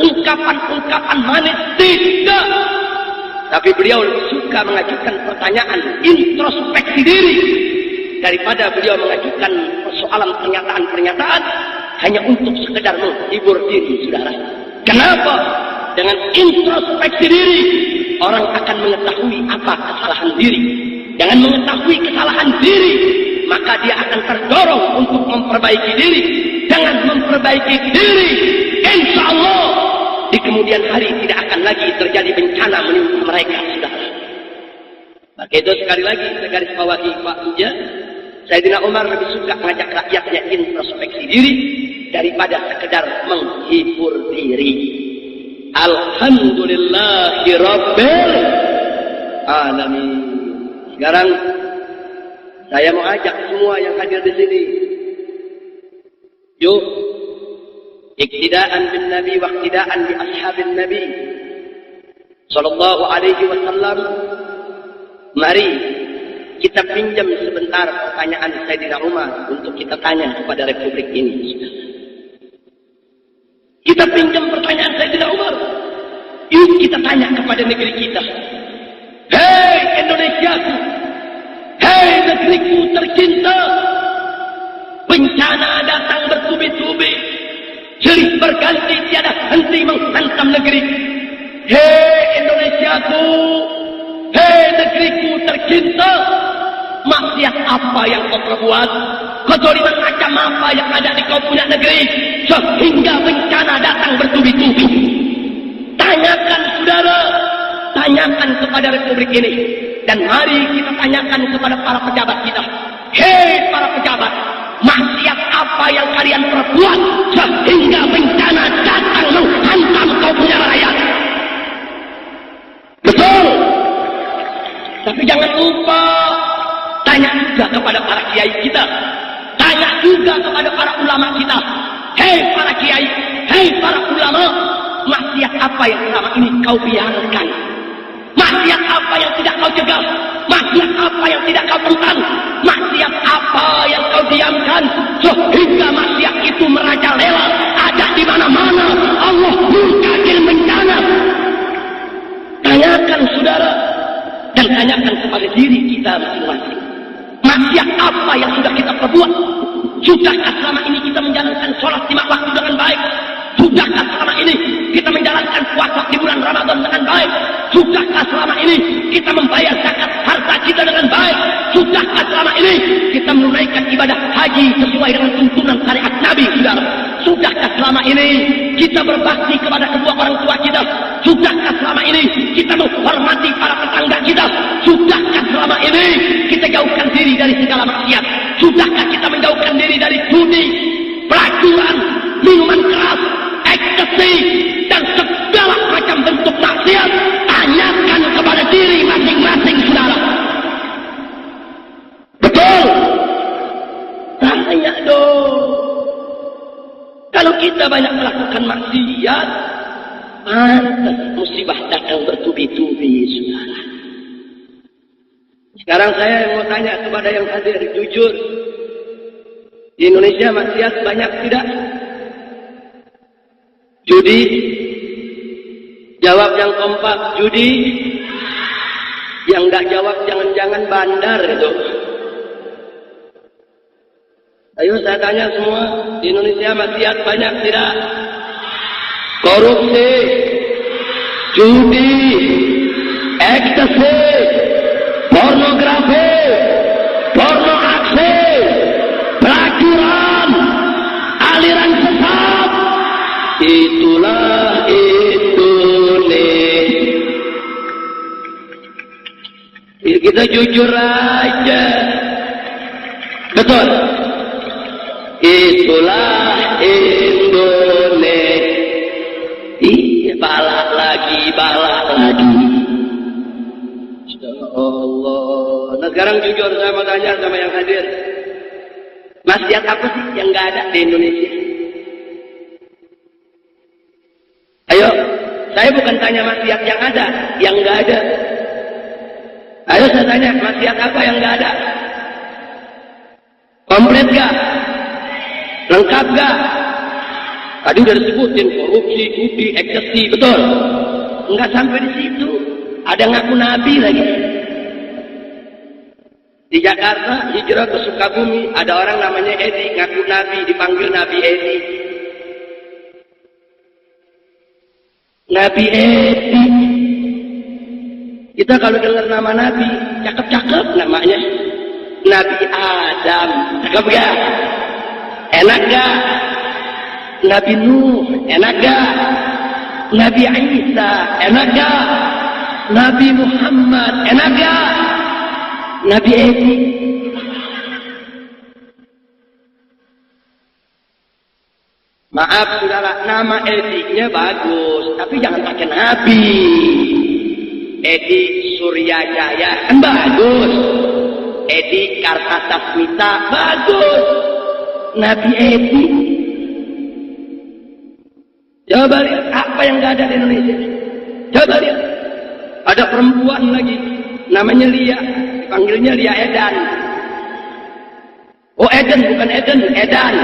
ungkapan-ungkapan manis, tidak. Tapi beliau suka mengajukan pertanyaan introspeksi diri daripada beliau mengajukan persoalan pernyataan-pernyataan hanya untuk sekedar menghibur diri, saudara. Kenapa? Dengan introspeksi diri orang akan mengetahui apa kesalahan diri. Dengan mengetahui kesalahan diri, maka dia akan terdorong untuk memperbaiki diri. Dengan memperbaiki diri, insya Allah di kemudian hari tidak akan lagi terjadi bencana menimpa mereka, saudara. Maka itu sekali lagi saya garis bawahi Pak Uja, Sayyidina Umar lebih suka mengajak rakyatnya introspeksi diri daripada sekedar menghibur diri. Alhamdulillahi Rabbil Alamin. Sekarang saya mau ajak semua yang hadir di sini, yuk iktidaan bin Nabi wa iktidaan bi ashabin Nabi sallallahu alaihi wasallam. Mari kita pinjam sebentar pertanyaan Sayyidina Umar untuk kita tanya kepada Republik ini. Kita pinjam pertanyaan Sayyidina Umar. Yuk kita tanya kepada negeri kita. Hei Indonesiaku, hei negeriku tercinta, bencana datang bertubi-tubi, silih berganti tiada henti menghantam negeri. Hei Indonesiaku, hei negeriku tercinta, maksiat apa yang kau perbuat, kezaliman macam apa yang ada di kau punya negeri, sehingga bencana datang bertubi-tubi. Tanyakan saudara, tanyakan kepada Republik ini, dan mari kita tanyakan kepada para pejabat kita. Hei para pejabat, maksiat apa yang kalian perbuat sehingga bencana datang menghantam kau punya rakyat? Betul. Tapi jangan lupa tanya juga kepada para kiai kita, tanya juga kepada para ulama kita. Hei para kiai, hei para ulama, maksiat apa yang selama ini kau biarkan? Maksiat apa yang tidak kau cegah? Maksiat apa yang tidak kau tentang? Maksiat apa yang kau diamkan sehingga maksiat itu merajalela ada di mana-mana? Allah murkakan bencana. Tanyakan saudara, dan tanyakan kepada diri kita masing-masing. Maksiat apa yang sudah kita perbuat? Sudahkah selama ini kita menjalankan sholat 5 waktu dengan baik? Sudahkah selama ini kita menjalankan puasa di bulan Ramadan dengan baik? Sudahkah selama ini kita membayar zakat harta kita dengan baik? Sudahkah selama ini kita menunaikan ibadah haji sesuai dengan tuntunan syariat Nabi, saudara? Sudahkah selama ini kita berbakti kepada kedua orang tua kita? Sudahkah selama ini kita menghormati para tetangga kita? Sudahkah selama ini kita jauhkan diri dari segala maksiat? Sudahkah kita menjauhkan diri dari judi, pelacuran, minuman keras, ekstasi, dan segala macam bentuk maksiat? Tanyakan kepada diri masing-masing, saudara. Betul? Tanya dong. Kalau kita banyak melakukan maksiat, pantas musibah datang bertubi-tubi, saudara. Sekarang saya mau tanya kepada yang hadir, jujur, di Indonesia maksiat banyak tidak? Judi, jawab yang kompak, judi. Yang enggak jawab jangan-jangan bandar itu. Ayo saya tanya semua, di Indonesia maksiat banyak tidak? Korupsi, judi, ekstasi, pornografi, porno aksi, pelacuran, aliran sesat. Itulah Indonesia. Kita jujur aja. Betul. Itulah Indonesia. Iya, balak lagi, balak lagi. Ya Allah. Nah sekarang jujur saya mau tanya sama yang hadir. Maksiat apa sih yang nggak ada di Indonesia? Ayo, saya bukan tanya maksiat yang ada, yang nggak ada. Ayo saya tanya, maksiat apa yang nggak ada? Komplit gak? Lengkap gak? Tadi udah disebutin korupsi, judi, ekstasi, betul? Enggak sampai di situ. Ada ngaku nabi lagi. Di Jakarta hijrah ke Sukabumi, ada orang namanya Edi, ngaku nabi, dipanggil Nabi Edi. Nabi Edi. Kita kalau dengar nama nabi, cakep-cakep namanya. Nabi Adam, cakep gak? Enak gak? Nabi Nuh, enak gak? Nabi Isa, enak gak? Nabi Muhammad, enak gak? Nabi Edi. Maaf saudara, nama Edi-nya bagus, tapi jangan pakai Nabi. Edi Suryajaya kan bagus. Edi Kartasasmita bagus. Nabi Edi. Coba lihat apa yang gak ada di Indonesia. Coba lihat. Ada perempuan lagi, namanya Lia, dipanggilnya Lia Edan. Oh Eden, bukan Eden, Edan.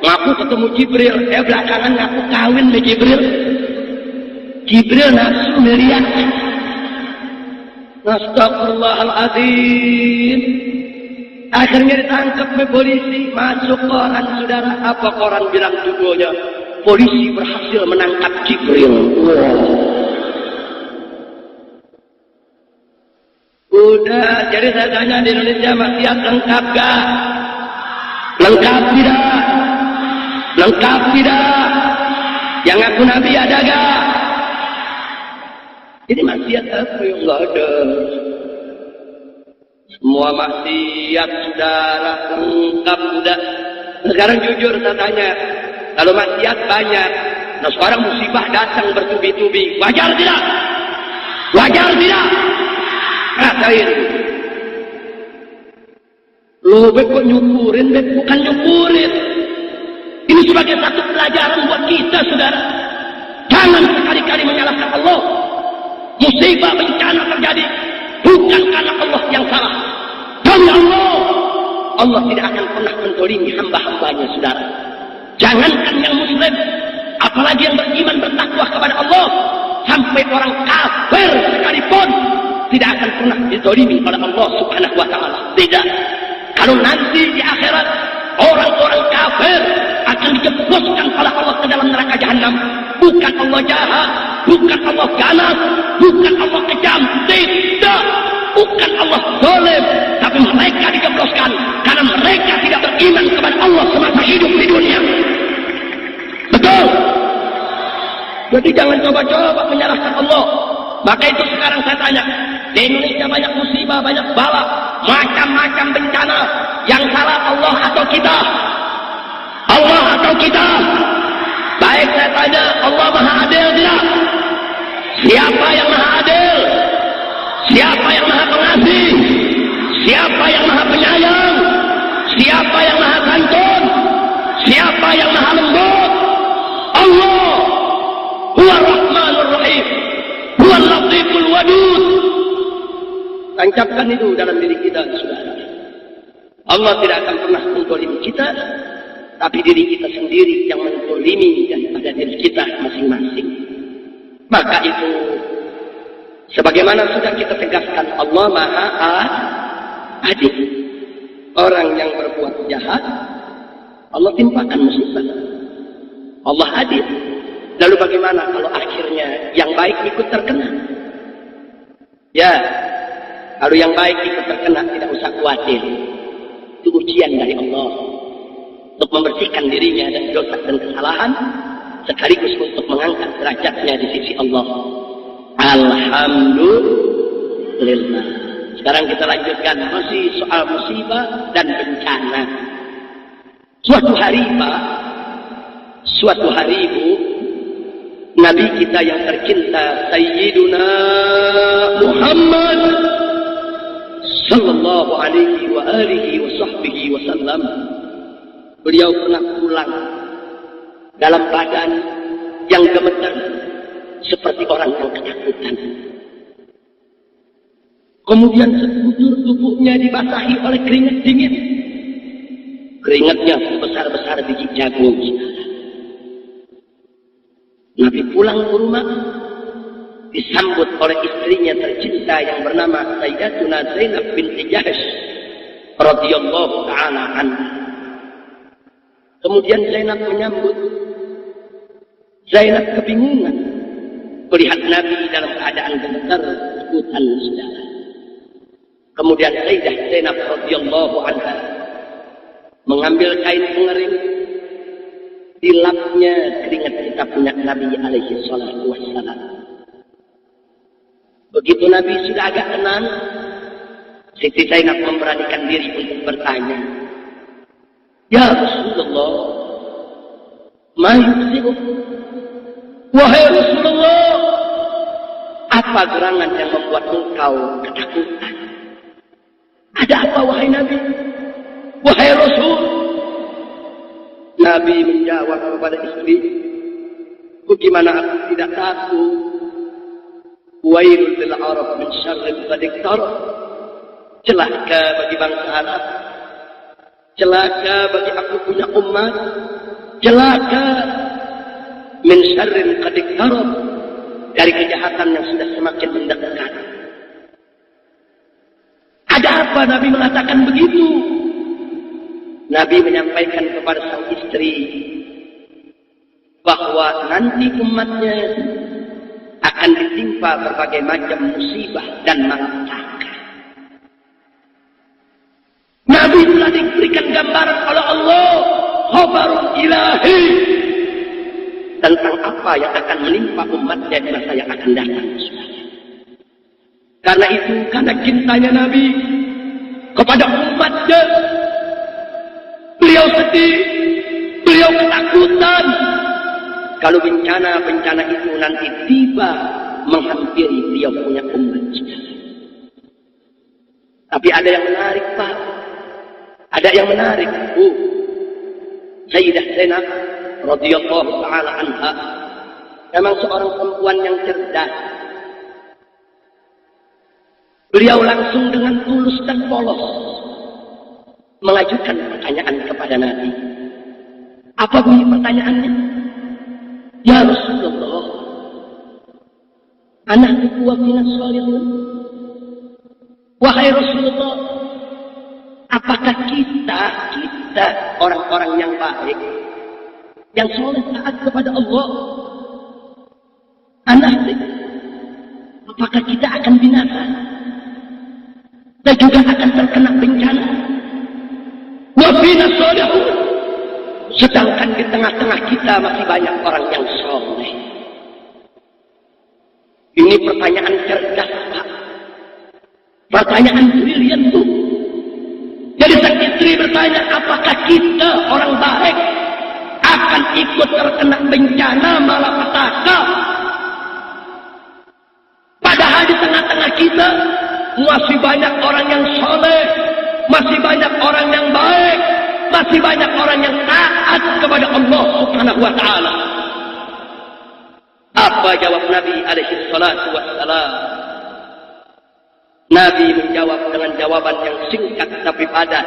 Ngaku ketemu Jibril, belakangan ngaku kawin sama Jibril. Jibril nafsu melihat. Astagfirullahaladzim. Akhirnya ditangkap oleh polisi, masuk koran saudara. Apa koran bilang judulnya? Polisi berhasil menangkap Jibril. Udah, jadi saya tanya di Indonesia maksiat lengkap gak? Lengkap tidak? Lengkap tidak? Yang ngaku Nabi ada gak? Ini maksiat apa yang gak ada? Semua maksiat saudara lengkap sudah. Sekarang jujur saya tanya, kalau maksiat banyak, nah sekarang musibah datang bertubi-tubi, wajar tidak? Wajar tidak? Rasain. Lo kok nyukurin, bukan nyukurin. Ini sebagai satu pelajaran buat kita saudara. Jangan sekali-kali menyalahkan Allah. Musibah bencana terjadi bukan karena Allah yang salah. Demi Allah, Allah tidak akan pernah menzalimi hamba-hambanya saudara. Jangankan yang muslim, apalagi yang beriman bertakwa kepada Allah, sampai orang kafir sekalipun tidak akan pernah dizalimi oleh Allah Subhanahu wa taala. Tidak. Kalau nanti di akhirat orang-orang kafir akan dijebloskan oleh Allah ke dalam neraka jahanam, bukan Allah jahat, bukan Allah ganas, bukan Allah kejam, tidak, bukan Allah zalim, tapi mereka dijebloskan karena mereka tidak beriman kepada Allah semasa hidup di dunia. Betul? Jadi jangan coba-coba menyalahkan Allah. Maka itu sekarang saya tanya, di Indonesia banyak musibah, banyak bala, macam-macam bencana. Yang salah Allah atau kita? Allah atau kita? Baik saya tanya, Allah Maha Adil tidak? Siapa yang Maha Adil? Siapa yang Maha Pengasih? Siapa yang Maha Penyayang? Siapa yang Maha Santun? Siapa yang Maha Lembut? Allah. Huwa Rahmanur Rahim. Huwa Latiful Wadud. Tancapkan itu dalam diri kita, saudara. Allah tidak akan pernah menzalimi kita, tapi diri kita sendiri yang menzalimi daripada diri kita masing-masing. Maka itu, sebagaimana sudah kita tegaskan, Allah Maha Adil. Orang yang berbuat jahat, Allah timpakan musibah. Allah adil. Lalu bagaimana kalau akhirnya yang baik ikut terkena? Ya, kalau yang baik ikut terkena tidak usah khawatir. Itu ujian dari Allah untuk membersihkan dirinya dari dosa dan kesalahan, sekaligus untuk mengangkat derajatnya di sisi Allah. Alhamdulillah. Sekarang kita lanjutkan masih soal musibah dan bencana. Suatu hari Pak, suatu hari Ibu, Nabi kita yang tercinta Sayyiduna Muhammad sallallahu alaihi wa alihi wa sahbihi wasallam, beliau pernah pulang dalam keadaan yang gemetar seperti orang yang ketakutan. Kemudian sekujur tubuhnya dibasahi oleh keringat dingin. Keringatnya sebesar-besar biji jagung. Nabi pulang ke rumah, disambut oleh istrinya tercinta yang bernama Sayyidatuna Zainab binti Jahsh radhiyallahu ta'ala anha. Kemudian Zainab menyambut. Zainab kebingungan melihat Nabi dalam keadaan gemetar, ketakutan saudara. Kemudian Sayyidah Zainab radhiyallahu anha mengambil kain pengering, dilapnya keringat kita punya Nabi alaihi salatu wassalam. Begitu Nabi sudah agak tenang, Siti Zainab memberanikan diri untuk bertanya, "Ya Rasulullah, ma yuksibu?" Wahai Rasulullah, apa gerangan yang membuat engkau ketakutan? Ada apa wahai Nabi? Wahai Rasul? Nabi menjawab kepada istri, bagaimana aku tidak takut? Wailul lil Arab min syarrin qad iqtarab. Celaka bagi bangsa Arab, celaka bagi aku punya umat, celaka min syarrin qad iqtarab, dari kejahatan yang sudah semakin mendekat. Ada apa Nabi mengatakan begitu? Nabi menyampaikan kepada sang istri bahwa nanti umatnya akan ditimpa berbagai macam musibah dan malapetaka. Nabi telah diberikan gambaran oleh Allah, khabarul ilahi, tentang apa yang akan menimpa umatnya di masa yang akan datang. Karena itu, karena cintanya Nabi kepada umatnya, beliau sedih, beliau ketakutan kalau bencana-bencana itu nanti tiba menghampiri beliau punya umat. Tapi ada yang menarik, Pak. Ada yang menarik. Sayyidah Zainab radhiyallahu ta'ala anha memang seorang perempuan yang cerdas. Beliau langsung dengan tulus dan polos mengajukan pertanyaan kepada Nabi. Apa bunyi pertanyaannya? Ya Rasulullah, anak kuwa minas salihin. Wahai Rasulullah, apakah kita orang-orang yang baik, yang soleh taat kepada Allah, apakah kita akan binasa dan juga akan terkena bencana? Wa fina shalihun, sedangkan di tengah-tengah kita masih banyak orang yang soleh. Ini pertanyaan cerdas, Pak. Pertanyaan brilian tuh. Jadi sang istri bertanya, apakah kita orang baik akan ikut terkena bencana malapetaka? Padahal di tengah-tengah kita masih banyak orang yang soleh, masih banyak orang yang baik, masih banyak orang yang taat kepada Allah Subhanahu wa ta'ala. Apa jawab Nabi alaihi salatu wassalam? Nabi menjawab dengan jawaban yang singkat tapi padat,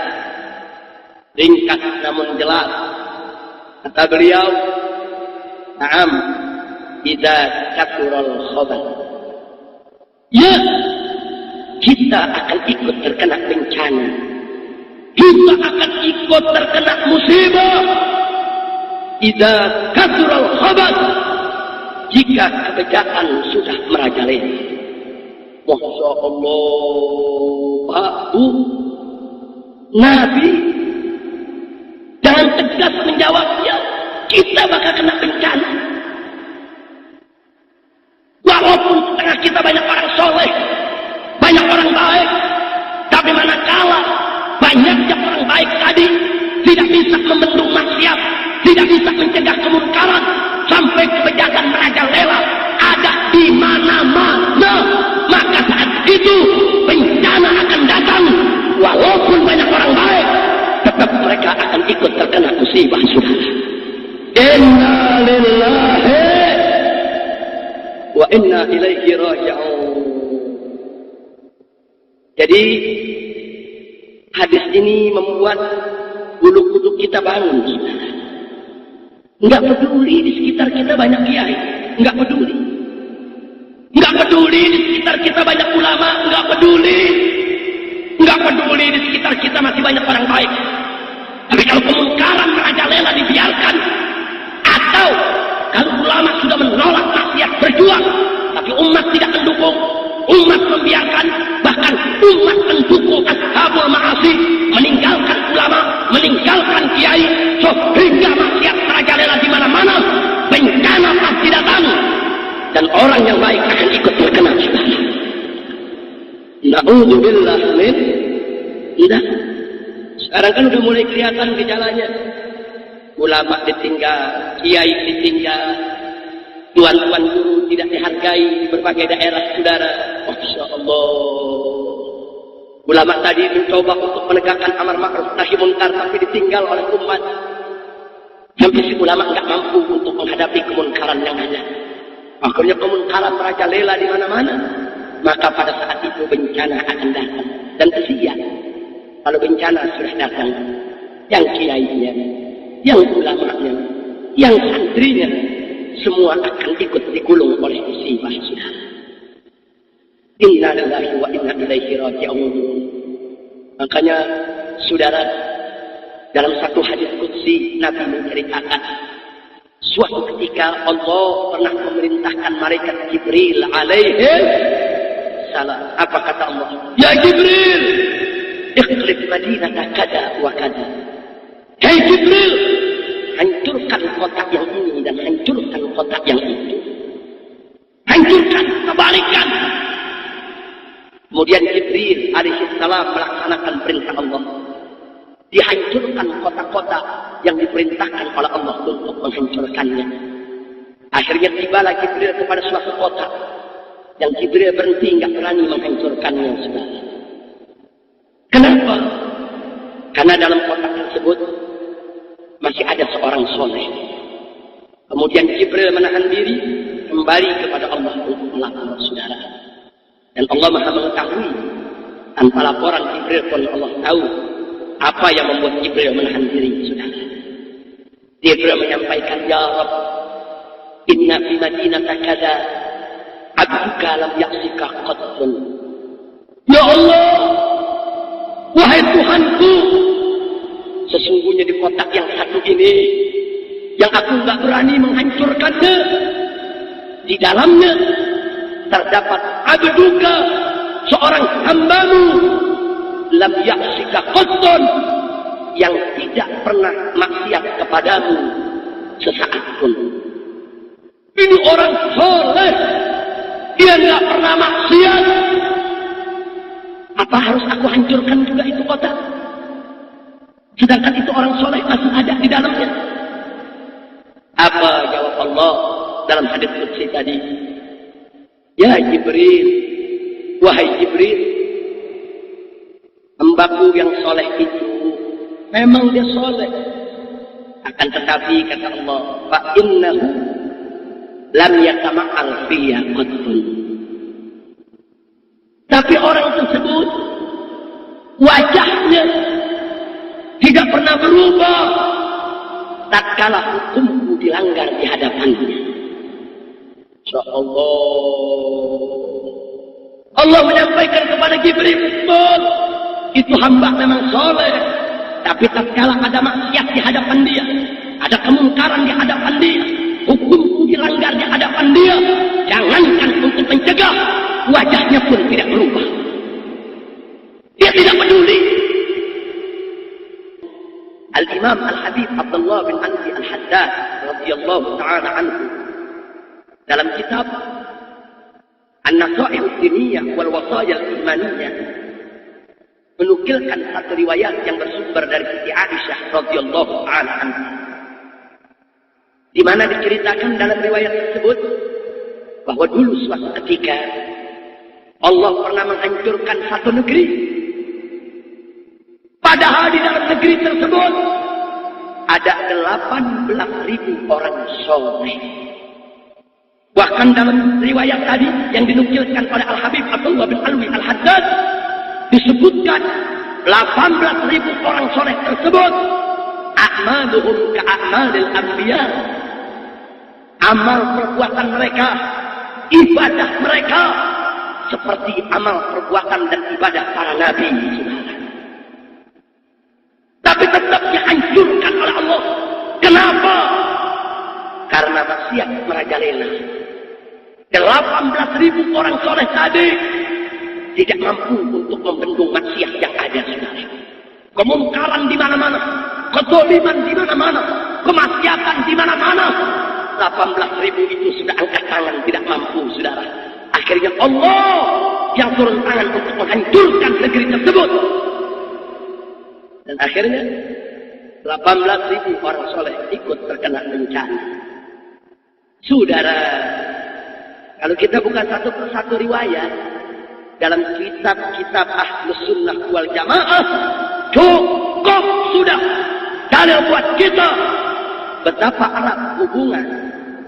ringkas namun jelas. Kata beliau, "Na'am, idza kathural khabath." Ya, kita akan ikut terkena bencana. Kita akan ikut terkena musibah. Idza kathural khabath, jika kebejaan sudah merajalela. Masya Allah, Pak, Bu, Nabi jangan tegas menjawabnya. Kita bakal kena bencana. Walaupun di tengah kita banyak orang soleh, banyak orang baik, tapi manakala banyaknya orang baik tadi tidak bisa membendung maksiat, tidak bisa mencegah kemungkaran, sampai kebejatan merajalela ada di mana-mana, maka saat itu bencana akan datang. Walaupun banyak orang baik, tetap mereka akan ikut terkena musibah. Inna lillahi wa inna ilaihi raji'un. Jadi hadis ini membuat bulu kuduk kita bangun. Enggak peduli di sekitar kita banyak kiai, nggak peduli. Nggak peduli di sekitar kita banyak ulama, nggak peduli. Nggak peduli di sekitar kita masih banyak orang baik. Tapi kalau kemungkaran merajalela dibiarkan, atau kalau ulama sudah menolak maksiat berjuang, tapi umat tidak mendukung, umat membiarkan, bahkan umat mendukung ashabul ma'asi, meninggalkan ulama, meninggalkan kiai, sehingga maksiat merajalela di mana-mana, bencana pasti datang, dan orang yang baik akan ikut terkena bencana. Na'udzubillah min. Tidak. Sekarang kan udah mulai kelihatan gejalanya. Ulama ditinggal, kiai ditinggal, tuan-tuan guru tidak dihargai di berbagai daerah, saudara. Masya Allah. Ulama tadi mencoba untuk menegakkan amar ma'ruf nahi munkar, tapi ditinggal oleh umat. Sampai si ulama nggak mampu untuk menghadapi kemunkaran yang ada. Akhirnya kemunkaran merajalela di mana-mana. Maka pada saat itu bencana akan datang. Dan kesian kalau bencana sudah datang, yang kiainya, yang ulamanya, yang santrinya, semua akan ikut digulung oleh musibah, saudara. Inna lillahi wa inna ilaihi raji'un. Makanya saudara, dalam satu hadis qudsi Nabi menceritakan suatu ketika Allah pernah memerintahkan malaikat Jibril alaihi salam. Apa kata Allah? Ya Jibril, ikhlif madinata kada wa kada. Hei Jibril, hancurkan kota yang ini dan hancurkan kota yang itu. Hancurkan, kebalikan. Kemudian Jibril alaihi salam melaksanakan perintah Allah. Dihancurkan kota-kota yang diperintahkan oleh Allah untuk menghancurkannya. Akhirnya tibalah Jibril kepada suatu kota yang Jibril berhenti, nggak berani menghancurkannya, saudara. Kenapa? Karena dalam kota tersebut masih ada seorang soleh. Kemudian Jibril menahan diri, kembali kepada Allah untuk melapor, saudara. Dan Allah Maha mengetahui, tanpa laporan Jibril pun Allah tahu apa yang membuat Jibril menahan diri, saudara. Jibril menyampaikan, ya Rabb, inna fi madinata kada abduka lam yaksika qattun. Ya Allah, wahai Tuhanku, sesungguhnya di kota yang satu ini, yang aku nggak berani menghancurkannya, di dalamnya terdapat abduka, seorang hambamu, lam yaksika qattun, yang tidak pernah maksiat kepadamu sesaat pun. Ini orang soleh, dia nggak pernah maksiat. Apa harus aku hancurkan juga itu kota? Sedangkan itu orang soleh masih ada di dalamnya. Apa jawab Allah dalam hadis qudsi tadi? Ya Jibril, wahai Jibril, hambaku yang soleh itu memang dia soleh. Akan tetapi kata Allah, fa innahu lam yatama'al fiyya qattun. Tapi orang tersebut wajahnya tidak pernah berubah tatkala hukumku dilanggar di hadapannya. Insyaallah Allah menyampaikan kepada Jibril, betul, itu hamba memang soleh, tapi tatkala ada maksiat di hadapan dia, ada kemungkaran di hadapan dia, hukumku dilanggar di hadapan dia, jangankan untuk mencegah, wajahnya pun tidak berubah. Dia tidak peduli. Al-Imam Al-Habib Abdullah bin Ansi Al-Haddad radhiyallahu ta'ala anhu dalam kitab An-Nasaih Ad-Diniyah wal Wasaya Al-Imaniyah menukilkan satu riwayat yang bersumber dari Siti Aisyah radhiyallahu ta'ala anha, di mana diceritakan dalam riwayat tersebut bahwa dulu suatu ketika Allah pernah menghancurkan satu negeri. Padahal di dalam negeri tersebut ada 18.000 orang soleh. Bahkan dalam riwayat tadi yang dinukilkan oleh Al-Habib Abdullah bin Alwi Al-Haddad disebutkan 18.000 orang soleh tersebut a'maluhum ka'a'malil anbiya. amal perbuatan mereka, ibadah mereka seperti amal perbuatan dan ibadah para nabi, saudara. Tapi tetap dihancurkan oleh Allah. Kenapa? Karena maksiat merajalela. 18.000 orang soleh tadi tidak mampu untuk membendung maksiat yang ada, saudara. Kemungkaran di mana-mana, kezaliman di mana-mana, kemaksiatan di mana-mana. 18.000 itu sudah angkat tangan, tidak mampu, saudara. Akhirnya Allah yang turun tangan untuk menghancurkan negeri tersebut. Dan akhirnya 18.000 orang soleh ikut terkena bencana. Saudara, kalau kita buka satu persatu riwayat dalam kitab-kitab Ahlus Sunnah wal Jamaah, cukup sudah dalil buat kita betapa erat hubungan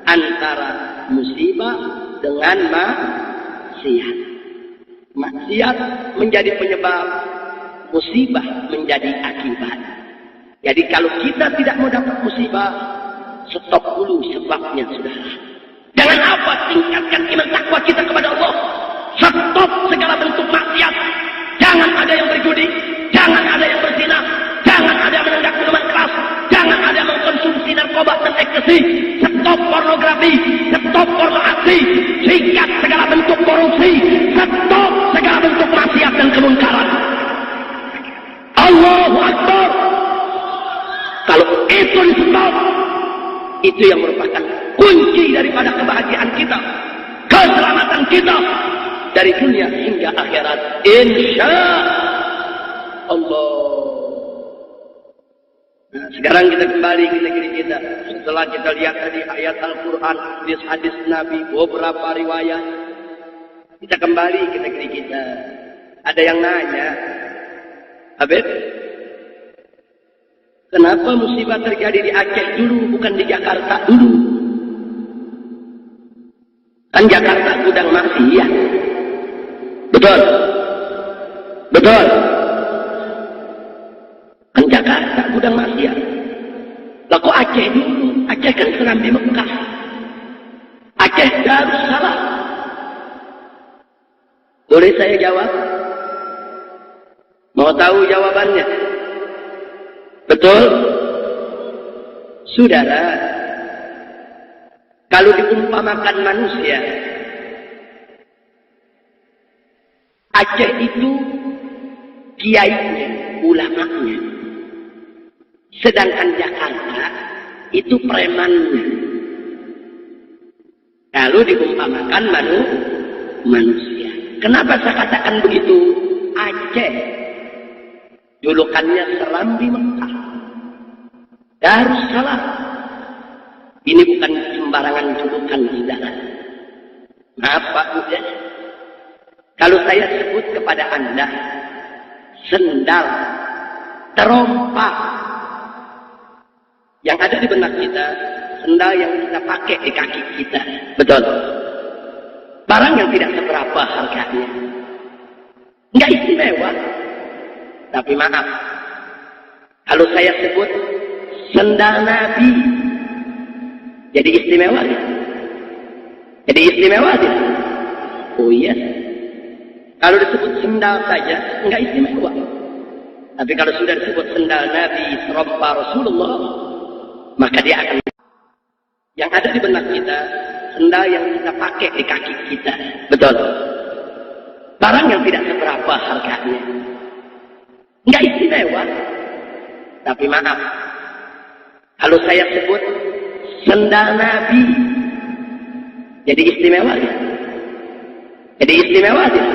antara musibah dengan maksiat. Maksiat menjadi penyebab, musibah menjadi akibat. Jadi kalau kita tidak mau dapat musibah, stop dulu sebabnya, saudara. Jangan apa, tingkatkan iman takwa kita kepada Allah. Stop segala bentuk maksiat. Jangan ada yang berjudi, jangan ada yang berzina, jangan ada yang menenggak minuman keras, jangan ada yang mengkonsumsi narkoba dan ekstasi. Stop pornografi, stop porno aksi, sikat segala bentuk korupsi, stop segala bentuk maksiat dan kemungkaran. Allahu Akbar. Kalau itu di stop, itu yang merupakan kunci daripada kebahagiaan kita, keselamatan kita dari dunia hingga akhirat, insya Allah. Nah, sekarang kita kembali ke negeri kita. Setelah kita lihat tadi ayat Al-Quran, hadis Nabi, beberapa riwayat, kita kembali ke negeri kita. Ada yang nanya, Habib, kenapa musibah terjadi di Aceh dulu, bukan di Jakarta dulu? Kan Jakarta gudang maksiat. Betul? Betul? Kan Jakarta gudang maksiat. Lah kok Aceh dulu? Aceh kan Serambi Mekah. Aceh Darussalam. Boleh saya jawab? Mau tahu jawabannya? Betul? Saudara, kalau diumpamakan manusia, Aceh itu kiainya, ulamanya. Sedangkan Jakarta itu premannya. Kalau diumpamakan manusia. Kenapa saya katakan begitu? Aceh julukannya Serambi Mekah, Darussalam. Ini bukan sembarangan julukan, saudara. Maaf Pak Buya, kalau saya sebut kepada Anda sendal, terompak, yang ada di benak kita, sendal yang kita pakai di kaki kita, betul? Barang yang tidak seberapa harganya, nggak istimewa. Tapi maaf, kalau saya sebut sendal Nabi, jadi istimewa dia. Jadi istimewa dia. Oh iya. Kalau disebut sendal saja, enggak istimewa. Tapi kalau sudah disebut sendal Nabi, serompa Rasulullah, maka dia akan. Yang ada di benak kita, sendal yang kita pakai di kaki kita. Betul. Barang yang tidak seberapa harganya. Enggak istimewa. Tapi maaf, kalau saya sebut sendal Nabi, jadi istimewa dia. Jadi istimewa dia.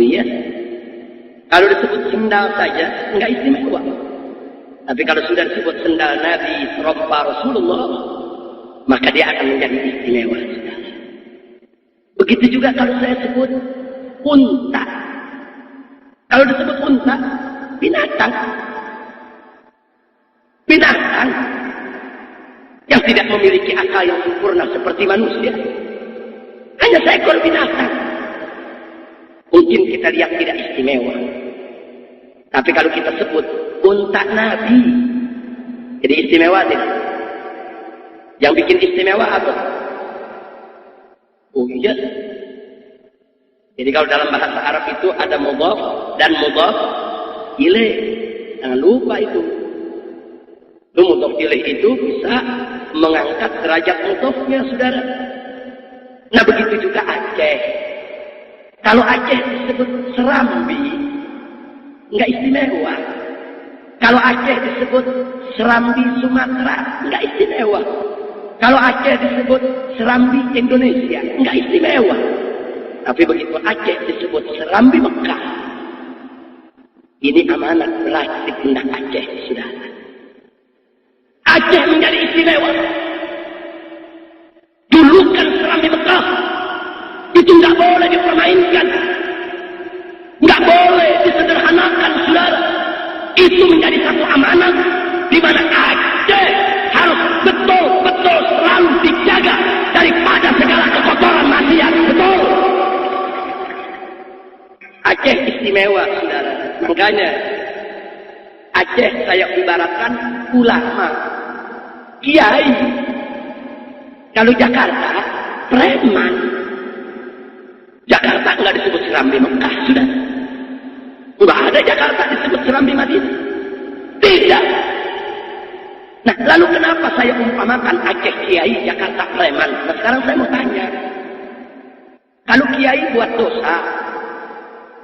Oh iya. Kalau disebut sendal saja, enggak istimewa. Tapi kalau sudah disebut sendal Nabi, serompa Rasulullah, maka dia akan menjadi istimewa. Begitu juga kalau saya sebut unta. Kalau disebut unta, binatang. Binatang yang tidak memiliki akal yang sempurna seperti manusia. Hanya seekor binatang. Mungkin kita lihat tidak istimewa. Tapi kalau kita sebut unta Nabi, jadi istimewa tidak? Yang bikin istimewa apa? Oh iya. Jadi kalau dalam bahasa Arab itu ada mudhaf dan mudhaf ilaih. Jangan lupa itu. Mudhaf ilaih itu bisa mengangkat derajat mudhafnya, saudara. Nah begitu juga Aceh. Kalau Aceh disebut Serambi, nggak istimewa. Kalau Aceh disebut Serambi Sumatera, nggak istimewa. Kalau Aceh disebut Serambi Indonesia, nggak istimewa. Tapi begitu Aceh disebut Serambi Mekah, ini amanat berat di pundak Aceh, saudara. Aceh menjadi istimewa. Julukan Serambi Mekah itu nggak boleh dipermainkan, nggak boleh disederhanakan, saudara. Itu menjadi satu amanat di mana Aceh harus betul-betul selalu dijaga daripada segala kekotoran maksiat. Betul. Aceh istimewa, saudara. Makanya Aceh saya ibaratkan ulama, kiai. Kalau Jakarta preman. Jakarta nggak disebut Serambi Mekah, sudah. Nggak ada Jakarta disebut Serambi Madinah. Tidak. Nah, lalu kenapa saya umpamakan Aceh kiai, Jakarta preman? Nah, sekarang saya mau tanya. Kalau kiai buat dosa,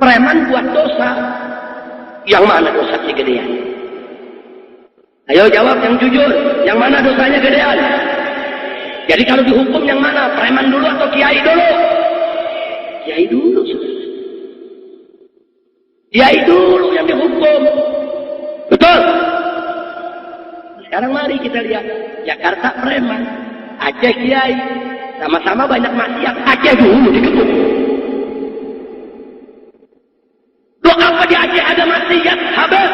preman buat dosa, yang mana dosanya gedean? Ayo jawab yang jujur, yang mana dosanya gedean? Jadi kalau dihukum yang mana? Preman dulu atau kiai dulu? Kiai dulu, saudara. Kiai dulu yang dihukum. Betul? Sekarang mari kita lihat. Jakarta preman, Aceh kiai. Sama-sama banyak maksiat. Aceh dulu dikepung. Loh apa di Aceh ada maksiat? Habis.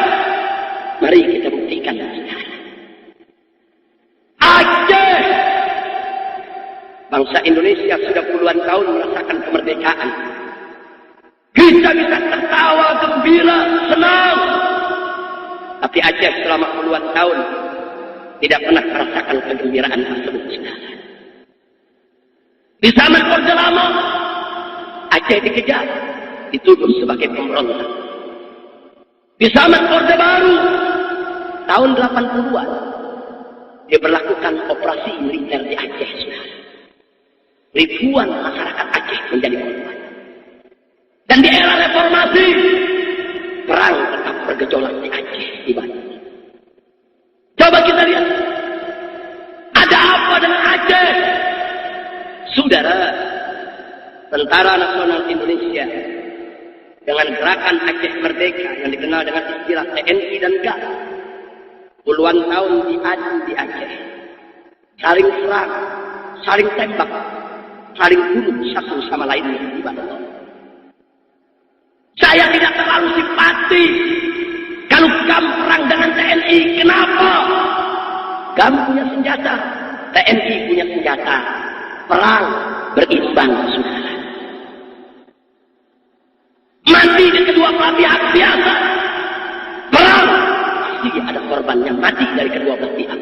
Mari kita buktikan. Aceh. Bangsa Indonesia sudah puluhan tahun merasakan kemerdekaan. Kita bisa tertawa, gembira, senang. Tapi Aceh selama puluhan tahun tidak pernah merasakan kegembiraan tersebut. Di zaman Orde Lama, Aceh dikejar, dituduh sebagai pemberontak. Di zaman Orde Baru, tahun 80-an, diberlakukan operasi militer di Aceh. Ribuan masyarakat Aceh menjadi korban. Dan di era reformasi, perang tetap bergejolak di Aceh, di Bali. Coba kita lihat, ada apa dengan Aceh? Saudara, Tentara Nasional Indonesia dengan gerakan Aceh Merdeka yang dikenal dengan istilah TNI dan GAP, puluhan tahun diadu di Aceh, saling serang, saling tembak, saling bunuh satu sama lainnya di Bali. Saya tidak terlalu simpati kalau GAM perang dengan TNI. Kenapa? GAM punya senjata, TNI punya senjata. Perang berimbang, saudara. Mati di kedua belah pihak biasa. Perang pasti ada korban yang mati dari kedua belah pihak.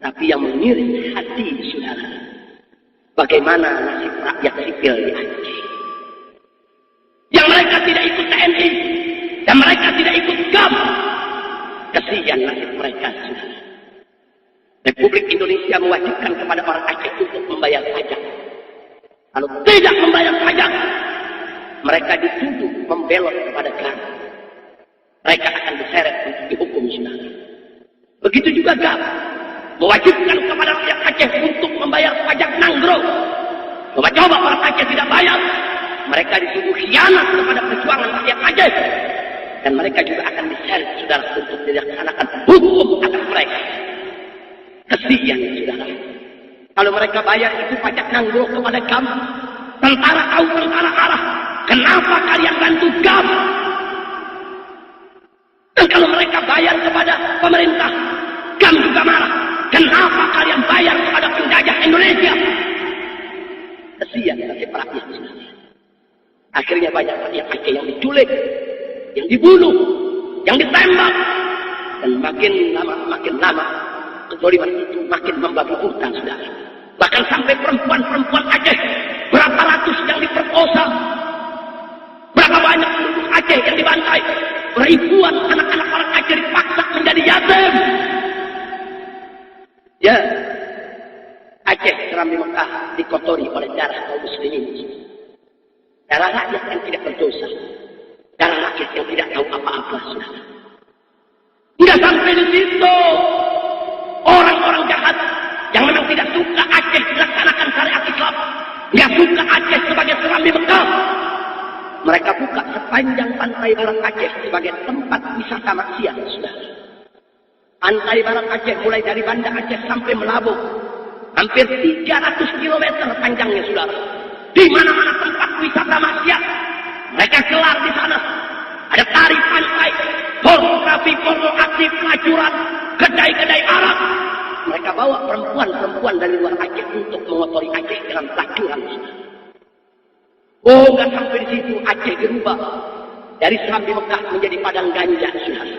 Tapi yang mengiris hati, saudara, bagaimana nasib rakyat sipil di Aceh? Yang mereka tidak ikut TNI dan mereka tidak ikut GAM. Kesian nasib mereka, saudara. Republik Indonesia mewajibkan kepada orang Aceh untuk membayar pajak. Kalau tidak membayar pajak, mereka dituduh membelot kepada GAM. Mereka akan diseret untuk dihukum, saudara. Begitu juga GAM mewajibkan kepada rakyat Aceh untuk membayar pajak nanggro. Coba-coba orang Aceh tidak bayar, mereka dituduh khianat kepada perjuangan rakyat Aceh. Dan mereka juga akan diseret, saudara, untuk dilaksanakan hukum atas mereka. Kesian, saudara. Kalau mereka bayar itu pajak nanggro kepada GAM, tentara tahu, tentara marah. Kenapa kalian bantu GAM? Dan kalau mereka bayar kepada pemerintah, GAM juga marah. Kenapa kalian bayar kepada penjajah Indonesia? Kesian nasib rakyat, saudara. Akhirnya banyak rakyat Aceh yang diculik, yang dibunuh, yang ditembak. Dan makin lama kezaliman itu makin membabi buta, saudara. Bahkan sampai perempuan-perempuan Aceh, berapa ratus yang diperkosa, berapa banyak penduduk Aceh yang dibantai, ribuan anak-anak orang Aceh dipaksa menjadi yatim. Ya, Aceh Serambi Mekah dikotori oleh darah kaum muslimin. Darah rakyat yang tidak berdosa, darah rakyat yang tidak tahu apa-apa, saudara. Tidak sampai di situ, orang-orang jahat yang memang tidak suka Aceh dilaksanakan syariat Islam, tidak suka Aceh sebagai Serambi Mekah, mereka buka sepanjang pantai barat Aceh sebagai tempat wisata maksiat, saudara. Pantai barat Aceh mulai dari Banda Aceh sampai Melabu, hampir 300 km panjangnya, saudara. Di mana-mana tempat wisata maksiat, mereka gelar di sana. Ada tari pantai, pornografi, porno aktif, pelacuran, kedai-kedai Arab. Mereka bawa perempuan-perempuan dari luar Aceh untuk mengotori Aceh dalam pelacuran. Oh, nggak sampai di situ, Aceh dirubah dari Serambi Mekah menjadi padang ganja, saudara.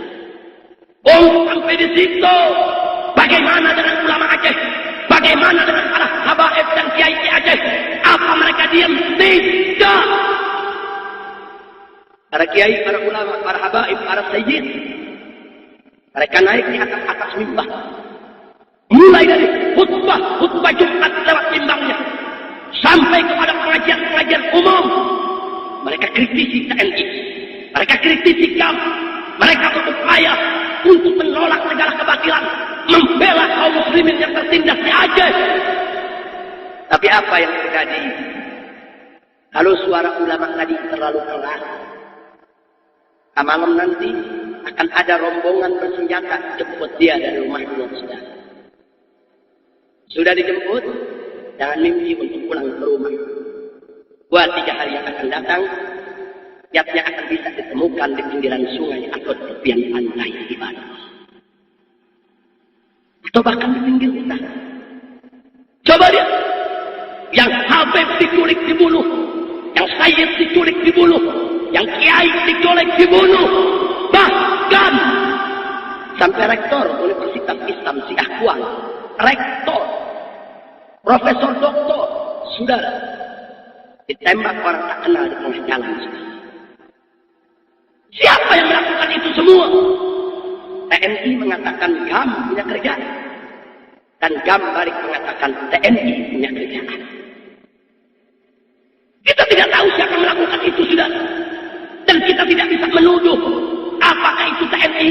Oh, sampai di situ, bagaimana dengan ulama Aceh? Bagaimana dengan para habaib dan kiai Aceh? Apa mereka diam? Tidak. Para kiai, para ulama, para habaib, para sayyid, mereka naik di atas mimbar. Mulai dari khutbah Jumat lewat mimbangnya, sampai kepada pengajian-pengajian umum. Mereka kritisi TNI, mereka kritisi GAM, mereka berupaya untuk menolak segala kebatilan, membela kaum muslimin yang tertindas di Aceh. Tapi apa yang terjadi? Kalau suara ulama tadi terlalu keras, malam nanti akan ada rombongan bersenjata jemput dia dari rumahnya, saudara. Sudah dijemput, jangan mimpi untuk pulang ke rumah. 2-3 hari yang akan datang, jasnya akan bisa ditemukan di pinggiran sungai atau di tepian pantai di Bandung, atau bahkan di pinggir hutan. Coba dia, yang Habib diculik dibunuh, yang Sayyid diculik dibunuh, yang Kiai diculik dibunuh, bahkan sampai rektor Universitas Islam Syiah Kuala, rektor, profesor doktor, saudara, ditembak orang tak kenal di tengah jalan. Siapa yang melakukan itu semua? TNI mengatakan GAM punya kerjaan, dan GAM balik mengatakan TNI punya kerjaan. Kita tidak tahu siapa yang melakukan itu, sudah. Dan kita tidak bisa menuduh apakah itu TNI,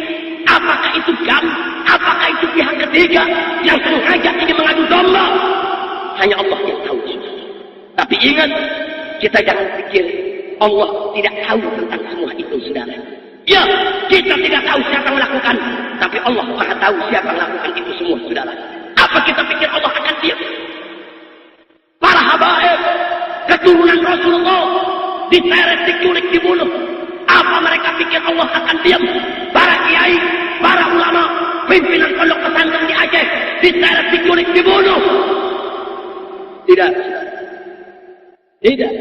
apakah itu GAM, apakah itu pihak ketiga yang sengaja ingin mengadu domba. Hanya Allah yang tahu, sudah. Tapi ingat, kita jangan pikir Allah tidak tahu tentang semua itu, saudara. Ya, kita tidak tahu siapa yang melakukan, tapi Allah Maha tahu siapa yang melakukan itu semua, saudara. Apa kita pikir Allah akan diam? Para habaib, keturunan Rasulullah, diseret, diculik, dibunuh. Apa mereka pikir Allah akan diam? Para kiai, para ulama, pimpinan pondok pesantren di Aceh, diseret, diculik, dibunuh. Tidak. Tidak.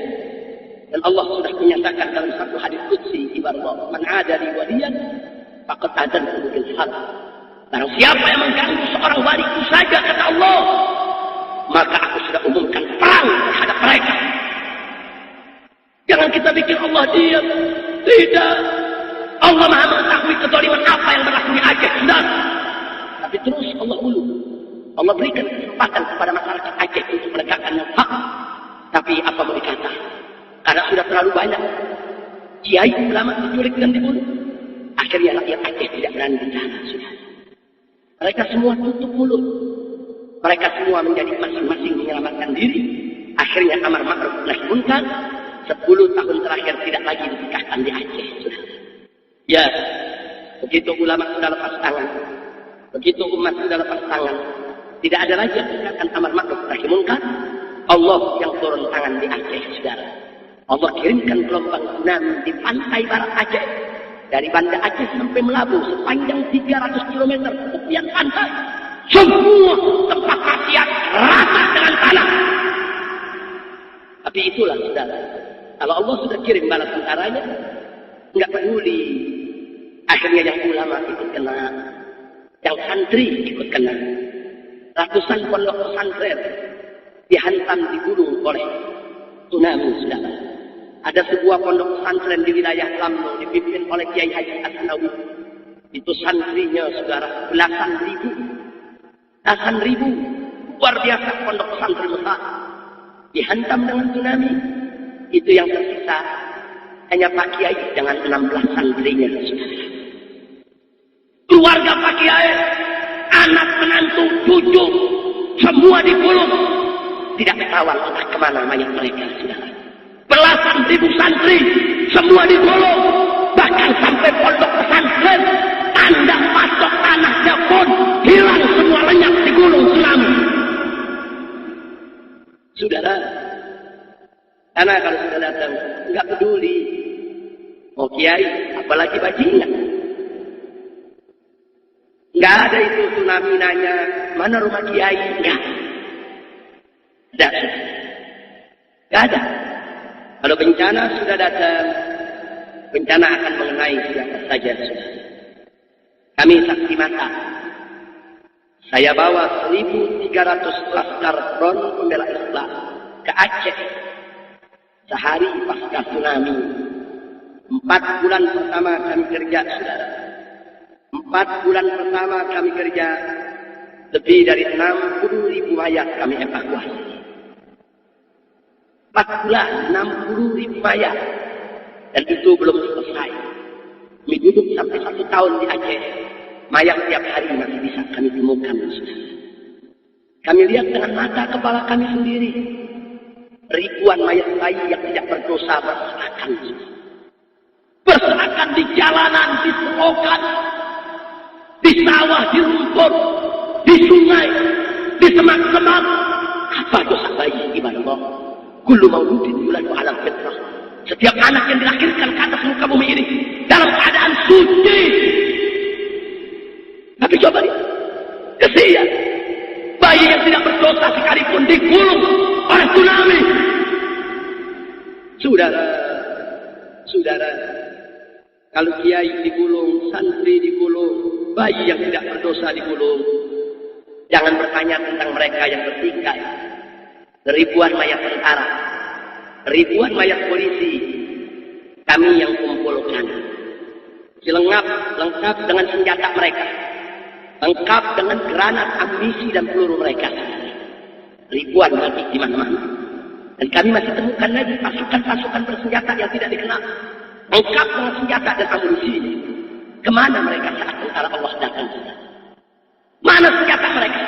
Dan Allah sudah menyatakan dalam satu hadis qudsi, ibarat man adali waliyan faqad adantu bil harb. Barang siapa yang mengganggu seorang waliku saja, kata Allah, maka aku sudah umumkan perang terhadap mereka. Jangan kita pikir Allah diam. Tidak. Allah Maha mengetahui kezaliman apa yang berlaku di Aceh, saudara. Tapi terus Allah ulu. Allah berikan kesempatan kepada masyarakat Aceh untuk menegakkan yang hak. Tapi apa boleh kata? Karena sudah terlalu banyak kiai ulama diculik dan dibunuh, akhirnya rakyat Aceh tidak berani bicara, sudah. Mereka semua tutup mulut. Mereka semua menjadi masing-masing menyelamatkan diri. Akhirnya amar ma'ruf nahi munkar 10 tahun terakhir tidak lagi dinikahkan di Aceh, sudah. Ya, begitu ulama sudah lepas tangan, begitu umat sudah lepas tangan, tidak ada lagi yang menegakkan amar ma'ruf nahi munkar. Allah yang turun tangan di Aceh, saudara. Allah kirimkan gelombang tsunami di pantai barat Aceh. Dari Banda Aceh sampai Melabu sepanjang 300 km tepian pantai. Semua tempat maksiat rata dengan tanah. Tapi itulah, saudara. Kalau Allah sudah kirim bala tentaranya, nggak peduli. Akhirnya yang ulama ikut kena, yang santri ikut kena. ratusan pondok pesantren dihantam, digulung oleh tsunami, saudara. Ada sebuah pondok pesantren di wilayah Lamno dipimpin oleh Kiai Haji Asnawi. Itu santrinya, saudara, belasan ribu, luar biasa pondok pesantren besar. Dihantam dengan tsunami. Itu yang tersisa hanya Pak Kiai dengan 16 santrinya, saudara. Keluarga Pak Kiai, anak menantu, cucu, semua digulung. Tidak ketahuan entah kemana mayat mereka, saudara. Belasan ribu santri semua digulung. Bahkan sampai pondok pesantren, tanda patok tanahnya pun hilang semua, lenyap digulung tsunami. Saudara, karena kalau sudah datang nggak peduli mau kiai apalagi bajingan. Nggak ada itu tsunami nanya mana rumah kiai, nggak ada. Kalau bencana sudah datang, bencana akan mengenai siapa saja. Kami saksi mata. Saya bawa 1.300 laskar front pembela Islam ke Aceh sehari pasca tsunami. 4 bulan pertama kami kerja, saudara. 4 bulan pertama kami kerja, lebih dari 60.000 mayat kami evakuasi. 4 bulan, 60.000 mayat. Dan itu belum selesai. Kami duduk sampai 1 tahun di Aceh. Mayat tiap hari masih bisa kami temukan. Kami lihat dengan mata kepala kami sendiri. Ribuan mayat bayi yang tidak berdosa berserakan. Berserakan di jalanan, di selokan, di sawah, di rumput, di sungai, di semak-semak. Apa dosa bayi, ibadah Allah? Kullu mauludin yuladu ala fitrah. Setiap anak yang dilahirkan ke atas muka bumi ini dalam keadaan suci. Tapi coba lihat, kesian. Bayi yang tidak berdosa sekalipun digulung oleh tsunami. Saudara, kalau kiai digulung, santri digulung, bayi yang tidak berdosa digulung, jangan bertanya tentang mereka yang bertingkat. Ribuan mayat tentara, ribuan mayat polisi, kami yang kumpulkan. Lengkap dengan senjata mereka, lengkap dengan granat, amunisi dan peluru mereka. Ribuan mati di mana-mana. Dan kami masih temukan lagi pasukan-pasukan bersenjata yang tidak dikenal, lengkap dengan senjata dan amunisi. Kemana mereka saat tentara Allah datang? Mana senjata mereka?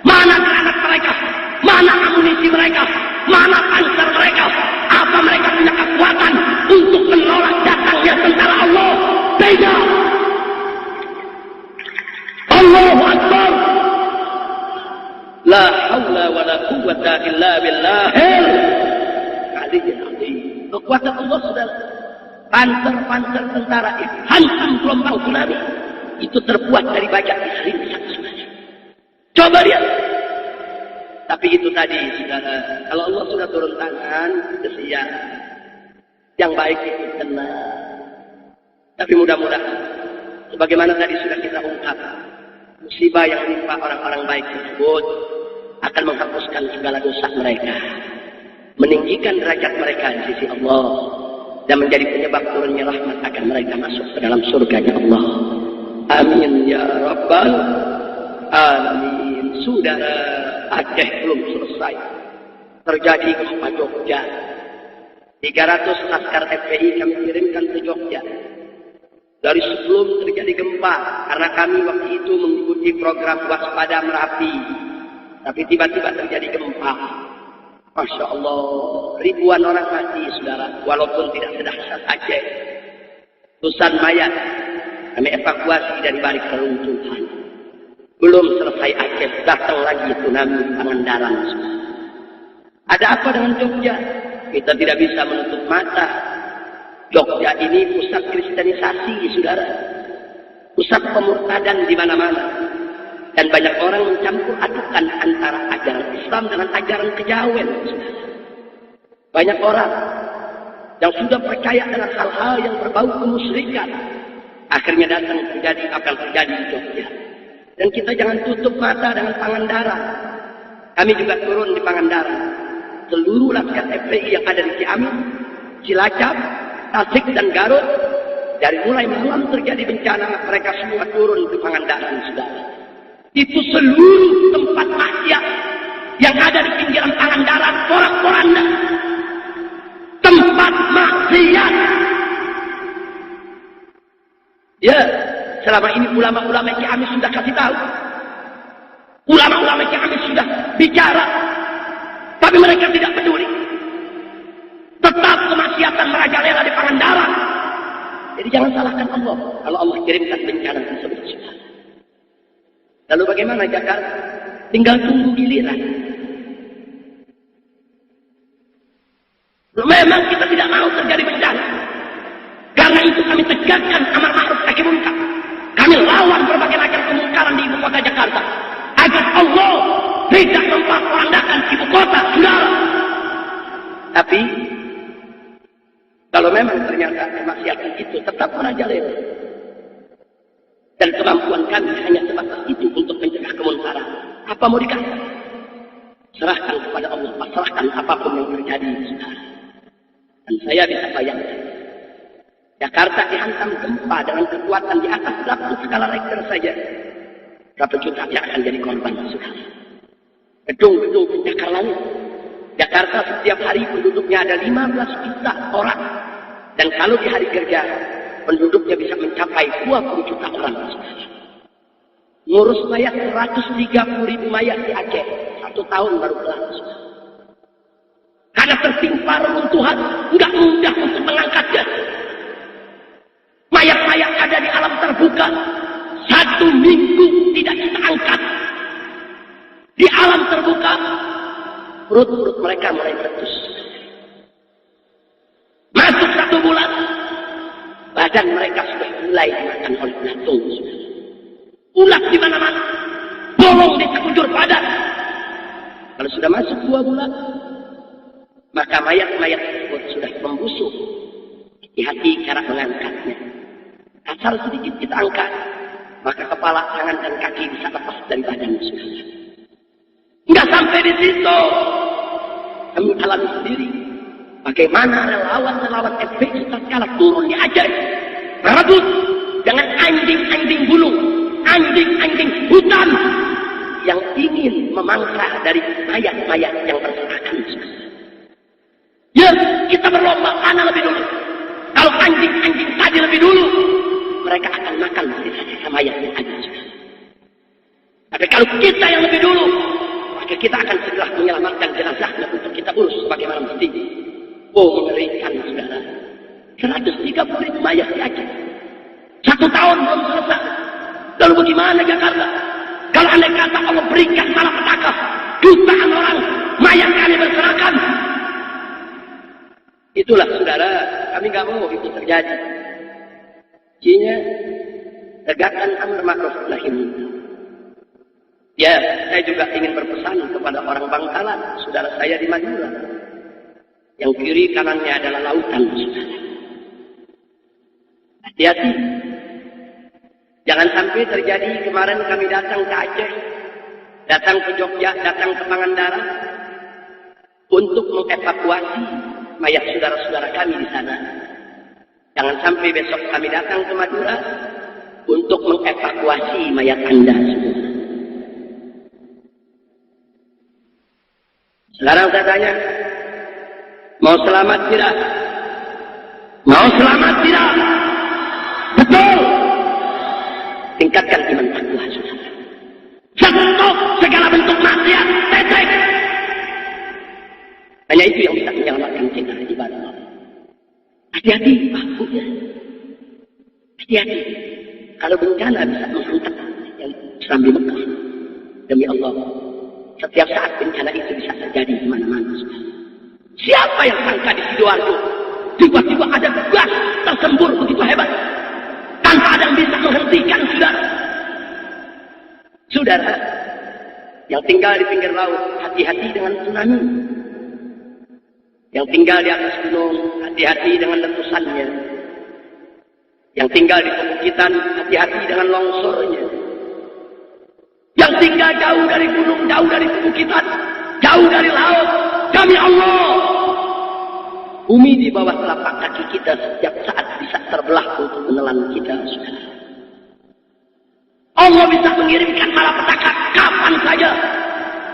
Mana granat mereka? Mana amunisi mereka? Mana panser mereka? Apa mereka punya kekuatan untuk menolak datangnya tentara Allah? Tidak. Allahu Akbar. La haula wa la quwwata illa billahil aliyyil azim. Kekuatan Allah, saudara. Panser-panser tentara itu hantam gelombang tsunami. Itu terbuat dari baja Israel. Coba lihat. Tapi itu tadi, saudara, kalau Allah sudah turun tangan, kesian. Yang baik itu tenang. Tapi mudah-mudahan, sebagaimana tadi sudah kita ungkap, musibah yang menimpa orang-orang baik tersebut akan menghapuskan segala dosa mereka, meninggikan derajat mereka di sisi Allah, dan menjadi penyebab turunnya rahmat akan mereka masuk ke dalam surganya Allah. Amin ya Rabbal Alamin. Saudara, Aceh belum selesai. Terjadi gempa Jogja. 300 laskar FPI kami kirimkan ke Jogja. Dari sebelum terjadi gempa, karena kami waktu itu mengikuti program waspada Merapi. Tapi tiba-tiba terjadi gempa. Masya Allah, ribuan orang mati, saudara, walaupun tidak sedahsyat Aceh. Ratusan mayat kami evakuasi dari balik reruntuhan. Belum selesai Aceh, datang lagi tsunami di Pangandaran. Ada apa dengan Jogja? Kita tidak bisa menutup mata. Jogja ini pusat kristenisasi, saudara. Pusat pemurtadan di mana-mana. Dan banyak orang mencampur adukan antara ajaran Islam dengan ajaran kejawen. Banyak orang yang sudah percaya dengan hal-hal yang berbau kemusyrikan, akhirnya datang terjadi apa yang terjadi di Jogja. Dan kita jangan tutup mata dengan Pangandaran. Kami juga turun di Pangandaran. Seluruh laskar FPI yang ada di Ciamis, Cilacap, Tasik dan Garut, dari mulai malam terjadi bencana, mereka semua turun di Pangandaran, saudara. Itu seluruh tempat maksiat yang ada di pinggiran Pangandaran, porak-poranda. Tempat maksiat. Ya, selama ini ulama-ulama Ciamis sudah kasih tahu. Ulama-ulama Ciamis sudah bicara. Tapi mereka tidak peduli. Tetap kemaksiatan merajalela di Pangandaran. Jadi jangan salahkan Allah kalau Allah kirimkan bencana tersebut. Lalu bagaimana Jakarta? Tinggal tunggu giliran. Memang kita tidak mau terjadi bencana. Karena itu kami tegakkan amar ma'ruf nahi munkar. Kami lawan berbagai macam kemungkaran di ibu kota Jakarta. Agar Allah tidak memporak-porandakan ibu kota, saudara. Tapi kalau memang ternyata kemaksiatan itu tetap merajalela dan kemampuan kami hanya sebatas itu untuk mencegah kemunkaran, apa mau dikata? Serahkan kepada Allah, pasrahkan apapun yang terjadi, saudara. Dan saya bisa bayangkan, Jakarta dihantam gempa dengan kekuatan di atas 8 skala Richter saja. Berapa juta yang akan jadi korban, saudara? Gedung-gedung pencakar langit. Jakarta setiap hari penduduknya ada 15 juta orang. Dan kalau di hari kerja, penduduknya bisa mencapai 20 juta orang. Ngurus mayat 130.000 mayat di Aceh. 1 tahun baru kelar. Karena tertimpa reruntuhan, nggak mudah untuk mengangkatnya. Mayat-mayat ada di alam terbuka. 1 minggu tidak kita angkat. Di alam terbuka, perut-perut mereka mulai meletus. Masuk 1 bulan, badan mereka sudah mulai dimakan oleh belatung. Ulat di mana-mana, bolong di sekujur badan. Kalau sudah masuk 2 bulan, maka mayat-mayat tersebut sudah membusuk. Hati-hati cara mengangkatnya. Asal sedikit kita angkat, maka kepala, tangan, dan kaki bisa lepas dari badan. Enggak sampai di situ. Kami alami sendiri bagaimana relawan-relawan FPI tatkala turun di Aceh berebut dengan anjing-anjing gunung, anjing-anjing hutan yang ingin memangsa dari mayat-mayat yang berserakan. Ya, kita berlomba mana lebih dulu. Kalau anjing-anjing tadi lebih dulu, mereka akan makan sisa-sisa mayat yang ada. Tapi kalau kita yang lebih dulu, maka kita akan segera menyelamatkan jenazahnya untuk kita urus sebagaimana mestinya. Oh, mengerikan, saudara. 130.000 mayat di Aceh. 1 tahun belum selesai. Lalu bagaimana Jakarta? Kalau andai kata Allah berikan malapetaka, jutaan orang mayat kami berserakan. Itulah, saudara, kami nggak mau itu terjadi. Jinya tegakkan amar ma'ruf nahi munkar. Ya, saya juga ingin berpesan kepada orang Bangkalan, saudara saya di Madura, yang kiri kanannya adalah lautan, saudara. Hati-hati. Jangan sampai terjadi kemarin kami datang ke Aceh, datang ke Jogja, datang ke Pangandaran untuk mengevakuasi mayat saudara-saudara kami di sana. Jangan sampai besok kami datang ke Madura untuk mengevakuasi mayat Anda, saudara. Sekarang saya tanya, mau selamat tidak? Mau selamat tidak? Betul. Tingkatkan iman takwa, saudara. Stop segala bentuk maksiat, tetek. Hanya itu yang bisa menyelamatkan kita di ibadah. Hati-hati, Pak Buya. Hati-hati. Kalau bencana bisa menghantam yang seram di Mekah. Demi Allah, setiap saat bencana itu bisa terjadi di mana-mana. Siapa yang sangka di Sidoarjo tiba-tiba ada gas tersembur begitu hebat, tanpa ada yang bisa menghentikan, saudara. Saudara yang tinggal di pinggir laut, hati-hati dengan tsunami. Yang tinggal di atas gunung, hati-hati dengan letusannya. Yang tinggal di pebukitan, hati-hati dengan longsornya. yang tinggal jauh dari gunung, jauh dari perbukitan, jauh dari laut. Kami Allah. Bumi di bawah telapak kaki kita setiap saat bisa terbelah untuk menelan kita. Allah bisa mengirimkan malapetaka kapan saja,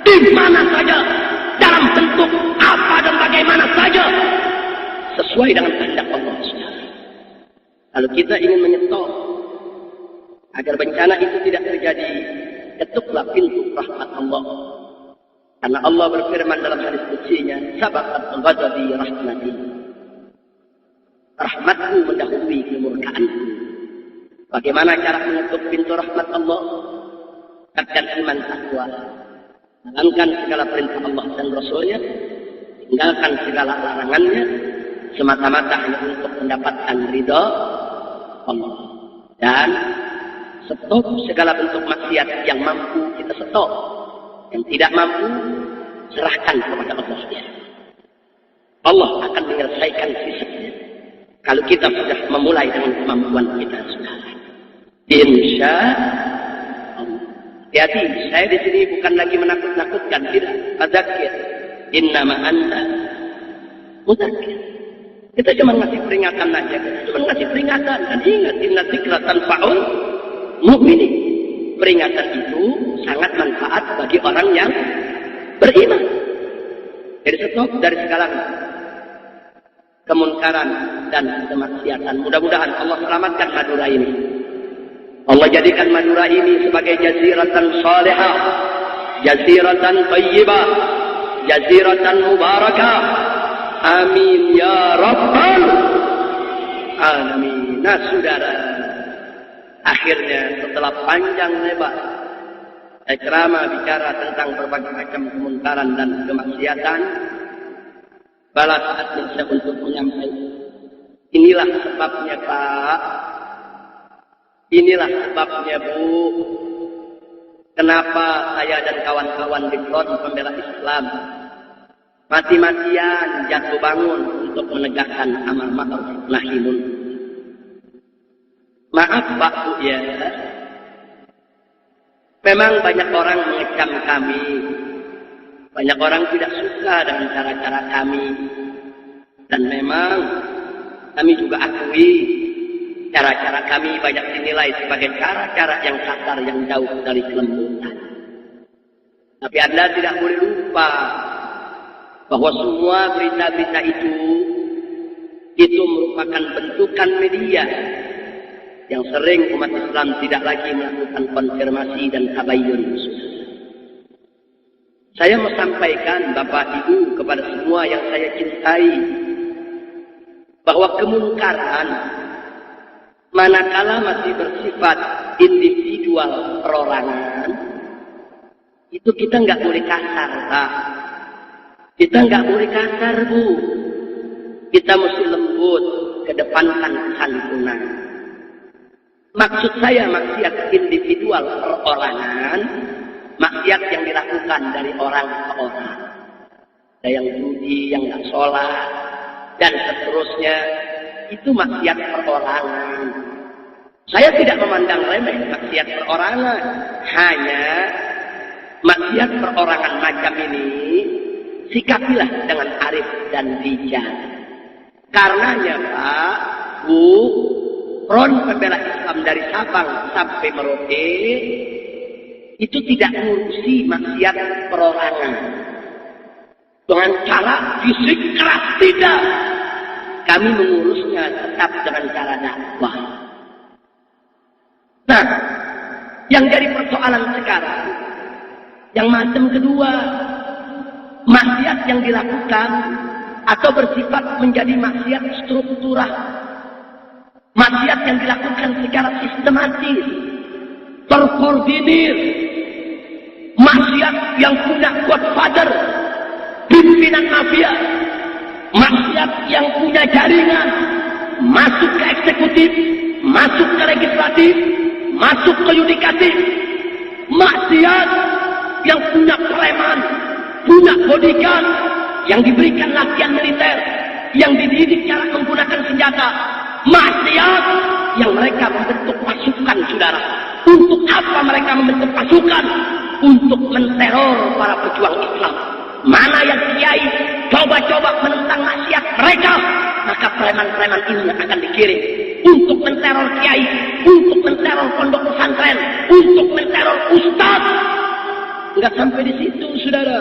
di mana saja, dalam bentuk apa dan bagaimana saja, sesuai dengan kehendak Allah. Kalau kita ingin menyetop agar bencana itu tidak terjadi, ketuklah pintu rahmat Allah. Karena Allah berfirman dalam hadis qudsinya, sabaqat ghadabi rahmati. Rahmatku mendahului kemurkaanku. Bagaimana cara menutup pintu rahmat Allah? Tingkatkan iman takwa, jalankan segala perintah Allah dan Rasulnya, tinggalkan segala larangannya, semata-mata hanya untuk mendapatkan ridha Allah. Dan stop segala bentuk maksiat yang mampu kita stop. Yang tidak mampu, serahkan kepada Allah sendiri. Allah akan menyelesaikan sisanya. Kalau kita sudah memulai dengan kemampuan kita sudah. Insya Allah. Hati-hati, saya di sini bukan lagi menakut-nakutkan, tidak. Fadzakir, innama anta mudzakir. Kita cuma ngasih peringatan aja, cuma ngasih peringatan. Dan ingat, inna dzikra tanfa'ul mu'minin. Peringatan itu sangat manfaat bagi orang yang beriman. Jadi stop dari segala kemunkaran dan kemaksiatan. Mudah-mudahan Allah selamatkan Madura ini. Allah jadikan Madura ini sebagai jaziratan salihah, jaziratan thayyibah, jaziratan mubarakah. Amin ya rabbal alamin. Nah, saudara, akhirnya setelah panjang lebar ceramah bicara tentang berbagai macam kemungkaran dan kemaksiatan, bala saatnya saya untuk menyampaikan, inilah sebabnya Pak, inilah sebabnya Bu, kenapa saya dan kawan-kawan di Front Pembela Islam mati-matian jatuh bangun untuk menegakkan amal ma'ruf nahi munkar. Maaf Pak Bu ya, memang banyak orang mengecam kami, banyak orang tidak suka dengan cara-cara kami, dan memang kami juga akui cara-cara kami banyak dinilai sebagai cara-cara yang kasar, yang jauh dari kelembutan. Tapi Anda tidak boleh lupa bahwa semua berita-berita itu merupakan bentukan media yang sering umat Islam tidak lagi melakukan konfirmasi dan tabayyun. Saya mau sampaikan Bapak Ibu kepada semua yang saya cintai, bahwa kemungkaran manakala masih bersifat individual perorangan, itu kita nggak boleh kasar, Pak. Kita nggak boleh kasar, Bu. Kita mesti lembut, kedepankan kesantunan. Maksud saya maksiat individual perorangan, maksiat yang dilakukan dari orang ke orang. Ada yang judi, yang nggak sholat, dan seterusnya. Itu maksiat perorangan. Saya tidak memandang remeh maksiat perorangan. Hanya maksiat perorangan macam ini, sikapilah dengan arif dan bijak. Karenanya Pak, Bu, Front Pembela Islam dari Sabang sampai Merauke itu tidak mengurusi maksiat perorangan dengan cara fisik keras, tidak. Kami mengurusnya tetap dengan cara dakwah. Nah, yang jadi persoalan sekarang, yang macam kedua, maksiat yang dilakukan atau bersifat menjadi maksiat struktural. Maksiat yang dilakukan secara sistematis, terkoordinir. Maksiat yang punya godfather, pimpinan mafia. Maksiat yang punya jaringan, masuk ke eksekutif, masuk ke legislatif, masuk ke yudikatif. Maksiat yang punya preman, punya bodyguard, yang diberikan latihan militer, yang dididik cara menggunakan senjata. Maksiat yang mereka membentuk pasukan, saudara. Untuk apa mereka membentuk pasukan? untuk menteror para pejuang Islam. Mana yang kiai coba-coba menentang maksiat mereka, maka preman-preman ini akan dikirim untuk menteror kiai, untuk menteror pondok pesantren, untuk menteror ustaz. Enggak sampai di situ, saudara.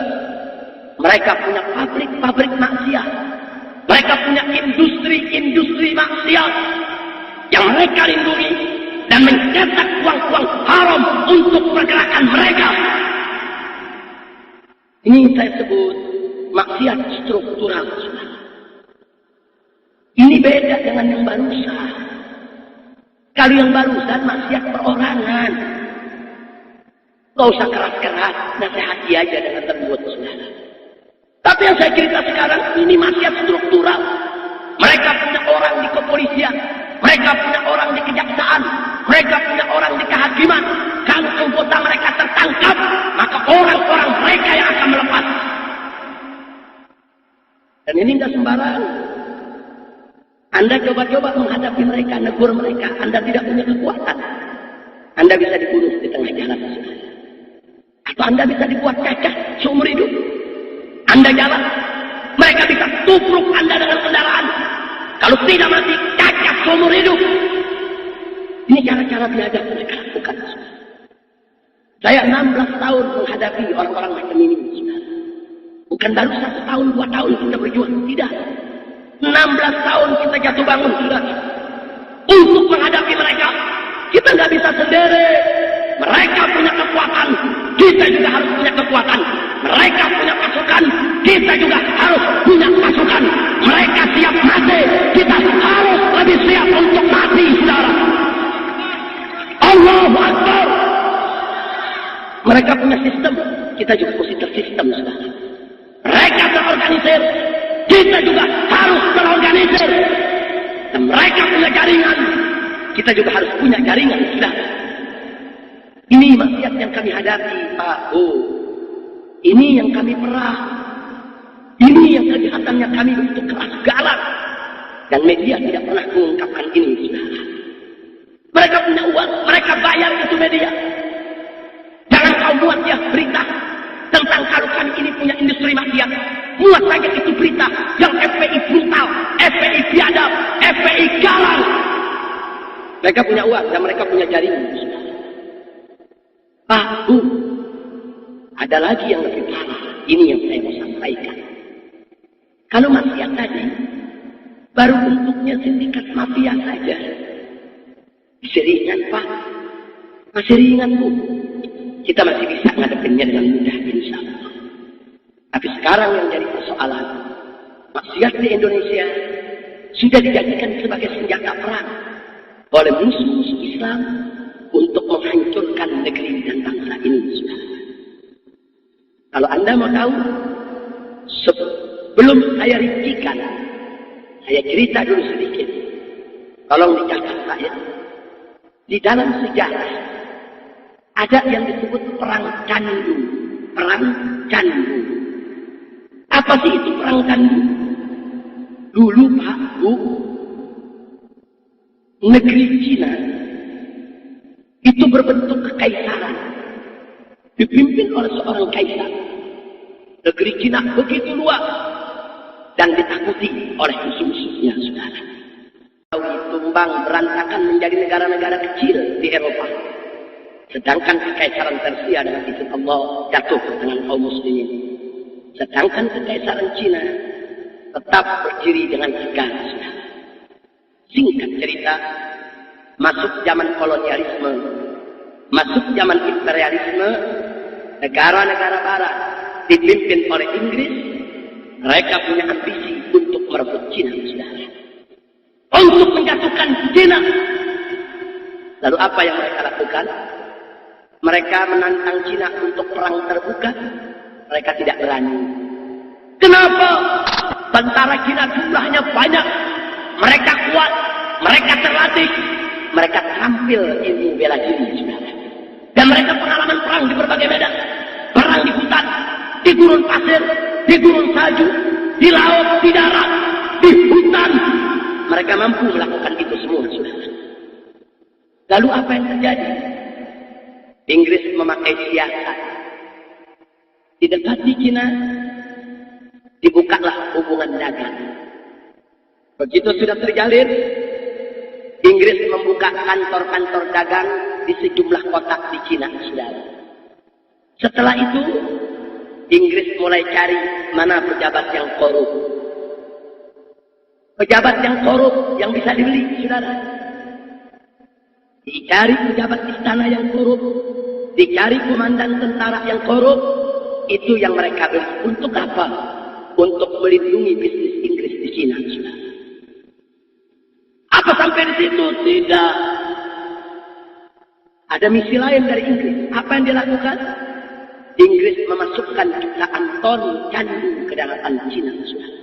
Mereka punya pabrik-pabrik maksiat. Mereka punya industri-industri maksiat yang mereka lindungi dan mencetak uang-uang haram untuk pergerakan mereka. Ini saya sebut maksiat struktural. Ini beda dengan yang barusan. Kalau yang barusan maksiat perorangan. Gak usah keras-keras, nasihati aja dengan tersebut. Tapi yang saya cerita sekarang ini maksiat struktural. Mereka punya orang di kepolisian, mereka punya orang di kejaksaan, mereka punya orang di kehakiman. Kalau anggota mereka tertangkap, maka orang-orang mereka yang akan melepas. Dan ini tidak sembarangan. Anda coba-coba menghadapi mereka, negur mereka, Anda tidak punya kekuatan. Anda bisa dibunuh di tengah jalan. Atau Anda bisa dibuat cacat seumur hidup. Anda jalan, mereka bisa tubruk Anda dengan kendaraan. Kalau tidak mati, cacat seumur hidup. Ini cara-cara biadab mereka lakukan. Saya 16 tahun menghadapi orang-orang macam ini. Bukan baru 1 tahun, 2 tahun kita berjuang. Tidak. 16 tahun kita jatuh bangun sudah. Untuk menghadapi mereka, kita nggak bisa sendiri. Mereka punya kekuatan, kita juga harus punya kekuatan. Mereka punya pasukan, kita juga harus punya pasukan. Mereka siap mati, kita harus lebih siap untuk mati, saudara. Allahu Akbar. Mereka punya sistem, kita juga mesti tersistem, saudara. Mereka terorganisir, kita juga harus terorganisir. Dan mereka punya jaringan, kita juga harus punya jaringan, saudara. Ini maksiat yang kami hadapi, Pak. Ini yang kami perah. Ini yang kejahatannya kami begitu keras galak. Dan media tidak pernah mengungkapkan ini, saudara. Mereka punya uang, mereka bayar itu media. Jangan kau buat ya berita tentang kalau kami ini punya industri maksiat. Muat saja itu berita yang FPI brutal, FPI biadab, FPI garang. Mereka punya uang dan mereka punya jaringan, saudara. Pak, Bu, ada lagi yang lebih parah. Ini yang saya mau sampaikan. Kalau maksiat tadi, baru bentuknya sindikat mafia saja. Masih ringan, Pak. Masih ringan, Bu. Kita masih bisa ngadepinnya dengan mudah, insya Allah. Tapi sekarang yang jadi persoalan, maksiat di Indonesia sudah dijadikan sebagai senjata perang oleh musuh-musuh Islam untuk menghancurkan negeri dan bangsa ini, saudara. Kalau Anda mau tahu, sebelum saya rincikan, saya cerita dulu sedikit. Tolong dicatat saya. Di dalam sejarah ada yang disebut perang candu. Perang candu. Apa sih itu perang candu? Dulu, Pak, Bu, negeri Cina itu berbentuk kekaisaran, dipimpin oleh seorang kaisar. Negeri Cina begitu luas dan ditakuti oleh musuh-musuhnya, saudara. Tumbang berantakan menjadi negara-negara kecil di Eropa. Sedangkan kekaisaran Persia dengan izin Allah jatuh ke tangan kaum muslimin. Sedangkan kekaisaran Cina tetap berdiri dengan tegak, saudara. Singkat cerita, masuk zaman kolonialisme, masuk zaman imperialisme, negara-negara barat dipimpin oleh Inggris, mereka punya ambisi untuk merebut Cina, saudara. Untuk menjatuhkan Cina. Lalu apa yang mereka lakukan? Mereka menantang Cina untuk perang terbuka. Mereka tidak berani. Kenapa? Tentara Cina jumlahnya banyak. Mereka kuat. Mereka terlatih. Mereka terampil ilmu bela diri, saudara. Dan mereka pengalaman perang di berbagai medan. Perang di hutan, di gurun pasir, di gurun salju, di laut, di darat, di hutan. Mereka mampu melakukan itu semua, saudara. Lalu apa yang terjadi? Inggris memakai siasat didekati Cina, dibukalah hubungan dagang. Begitu sudah terjalin, Inggris membuka kantor-kantor dagang di sejumlah kota di Cina, saudara. Setelah itu, Inggris mulai cari mana pejabat yang korup. Pejabat yang korup yang bisa dibeli, saudara. Dicari pejabat istana yang korup, dicari komandan tentara yang korup, itu yang mereka beli. Untuk apa? Untuk melindungi bisnis Inggris di Cina, saudara. Apa sampai di situ? Tidak. Ada misi lain dari Inggris. Apa yang dilakukan? Inggris memasukkan jutaan ton candu ke daratan Cina, saudara.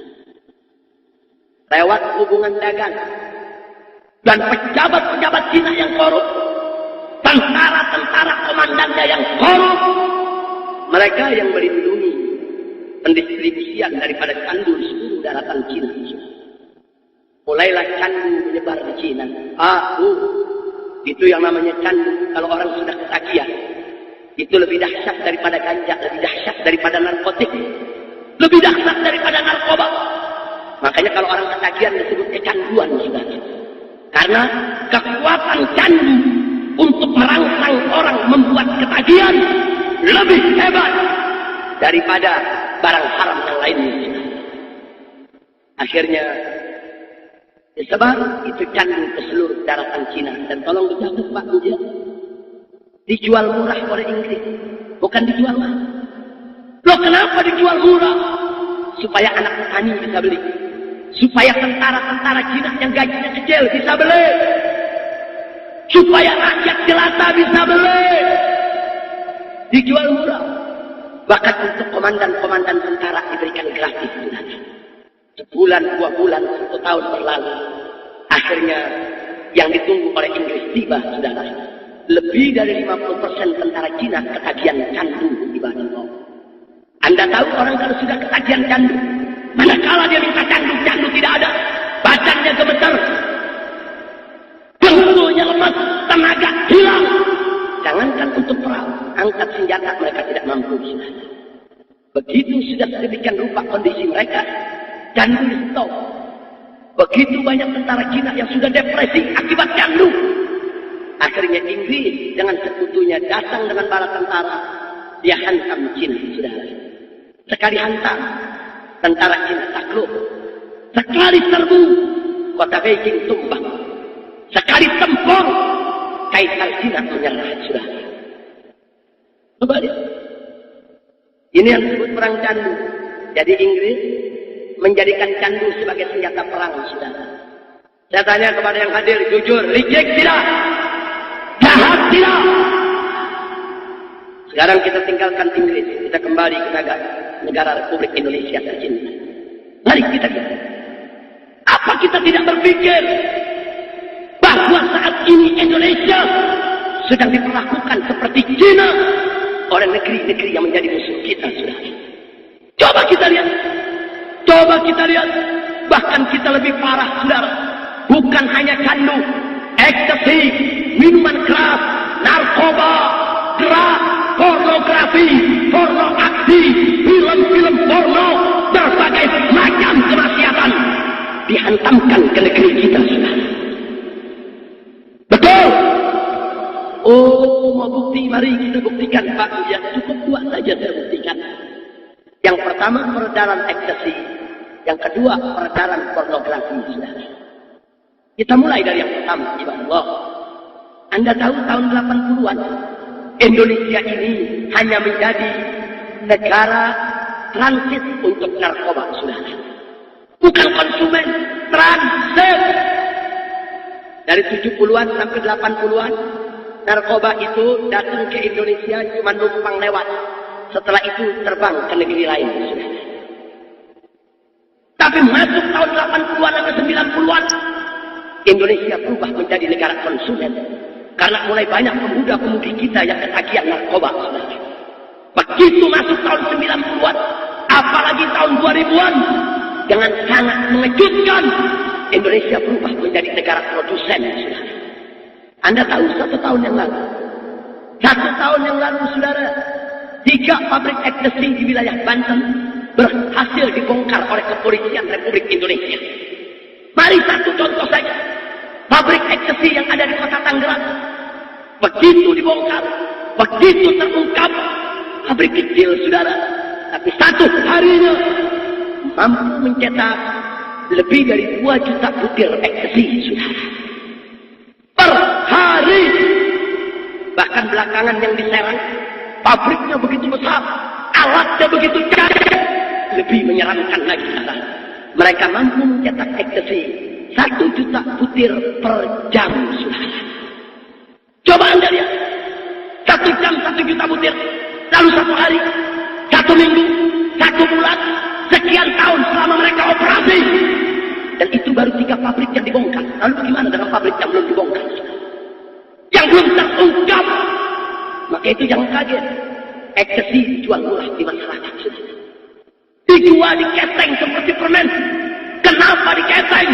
Lewat hubungan dagang. Dan pejabat-pejabat Cina yang korup, tentara-tentara komandannya yang korup, mereka yang melindungi pendistribusian daripada candu di seluruh daratan Cina. Mulailah candu menyebar di Cina. Itu yang namanya candu. Kalau orang sudah ketagihan, itu lebih dahsyat daripada ganja, lebih dahsyat daripada narkotik, lebih dahsyat daripada narkoba. Makanya kalau orang ketagihan disebut kecanduan, saudara. Karena kekuatan candu untuk merangsang orang membuat ketagihan lebih hebat daripada barang haram yang lainnya. Akhirnya disebar itu candu ke seluruh daratan Cina. Dan tolong dicatat Pak Budia, dijual murah oleh Inggris, bukan dijual mahal. Loh, kenapa dijual murah? Supaya anak petani bisa beli, supaya tentara-tentara Cina yang gajinya kecil bisa beli, supaya rakyat jelata bisa beli. Dijual murah. Bahkan untuk komandan-komandan tentara diberikan gratis, saudara. Sebulan, 2 bulan, 1 tahun berlalu. Akhirnya yang ditunggu oleh Inggris tiba, saudara. Lebih dari 50% tentara Cina ketagihan candu di badan Allah. Anda tahu orang kalau sudah ketagihan candu, manakala dia minta candu, candu tidak ada, badannya gemetar, tubuhnya lemas, tenaga hilang. Jangankan untuk perang, angkat senjata mereka tidak mampu. Begitu sudah sedemikian rupa kondisi mereka, candu di stop. Begitu banyak tentara Cina yang sudah depresi akibat candu. Akhirnya Inggris dengan sekutunya datang dengan bala tentara, dia hantam Cina, saudara. Sekali hantam, tentara Cina takluk. Sekali serbu, kota Beijing tumbang. Sekali tempur, Kaisar Cina menyerah, saudara. Coba lihat. Ini yang disebut perang candu. Jadi Inggris menjadikan candu sebagai senjata perang, saudara. Saya tanya kepada yang hadir, jujur, licik tidak? Jahat tidak? Sekarang kita tinggalkan Inggris, kita kembali ke negara Republik Indonesia tercinta. Mari kita lihat. Apa kita tidak berpikir bahwa saat ini Indonesia sedang diperlakukan seperti Cina oleh negeri-negeri yang menjadi musuh kita, saudara. Coba kita lihat. Coba kita lihat. Bahkan kita lebih parah, saudara. Bukan hanya candu, ekstasi, minuman keras, narkoba, gerak, pornografi, porno aksi, film-film porno, berbagai macam kemaksiatan dihantamkan ke negeri kita, saudara. Betul? Oh, mau bukti? Mari kita buktikan, Pak. Ya, cukup 2 saja saya buktikan. Yang pertama, peredaran ekstasi. Yang kedua, peredaran pornografi, saudara. Kita mulai dari yang pertama, ibadah Allah. Anda tahu tahun 80-an, Indonesia ini hanya menjadi negara transit untuk narkoba, saudara. Bukan konsumen, transit. Dari 70-an sampai 80-an, narkoba itu datang ke Indonesia cuma numpang lewat. Setelah itu terbang ke negeri lain, saudara. Tapi masuk tahun 80-an sampai 90-an, Indonesia berubah menjadi negara konsumen. Karena mulai banyak pemuda-pemudi kita yang ketagihan narkoba, saudara. Begitu masuk tahun 90-an, apalagi tahun 2000-an, dengan sangat mengejutkan, Indonesia berubah menjadi negara produsen, saudara. Anda tahu 1 tahun yang lalu, 1 tahun yang lalu, saudara, di 3 pabrik ekstasi di wilayah Banten berhasil dibongkar oleh kepolisian Republik Indonesia. Mari satu contoh saja. Pabrik ekstasi yang ada di kota Tangerang. Begitu dibongkar, begitu terungkap, pabrik kecil saudara. Tapi satu harinya mampu mencetak lebih dari 2 juta butir ekstasi saudara. Per hari. Bahkan belakangan yang di Serang, pabriknya begitu besar, alatnya begitu canggih, lebih menyeramkan lagi. Mereka mampu mencetak ekstasi 1 juta butir per jam, saudara. Coba Anda lihat, 1 jam 1 juta butir, lalu 1 hari, 1 minggu, 1 bulan, sekian tahun selama mereka operasi. Dan itu baru 3 pabrik yang dibongkar. Lalu bagaimana dengan pabrik yang belum dibongkar? Yang belum terungkap. Maka itu jangan kaget. Ekstasi dijual murah di masyarakat. Dijual di keteng seperti permen. Kenapa di keteng?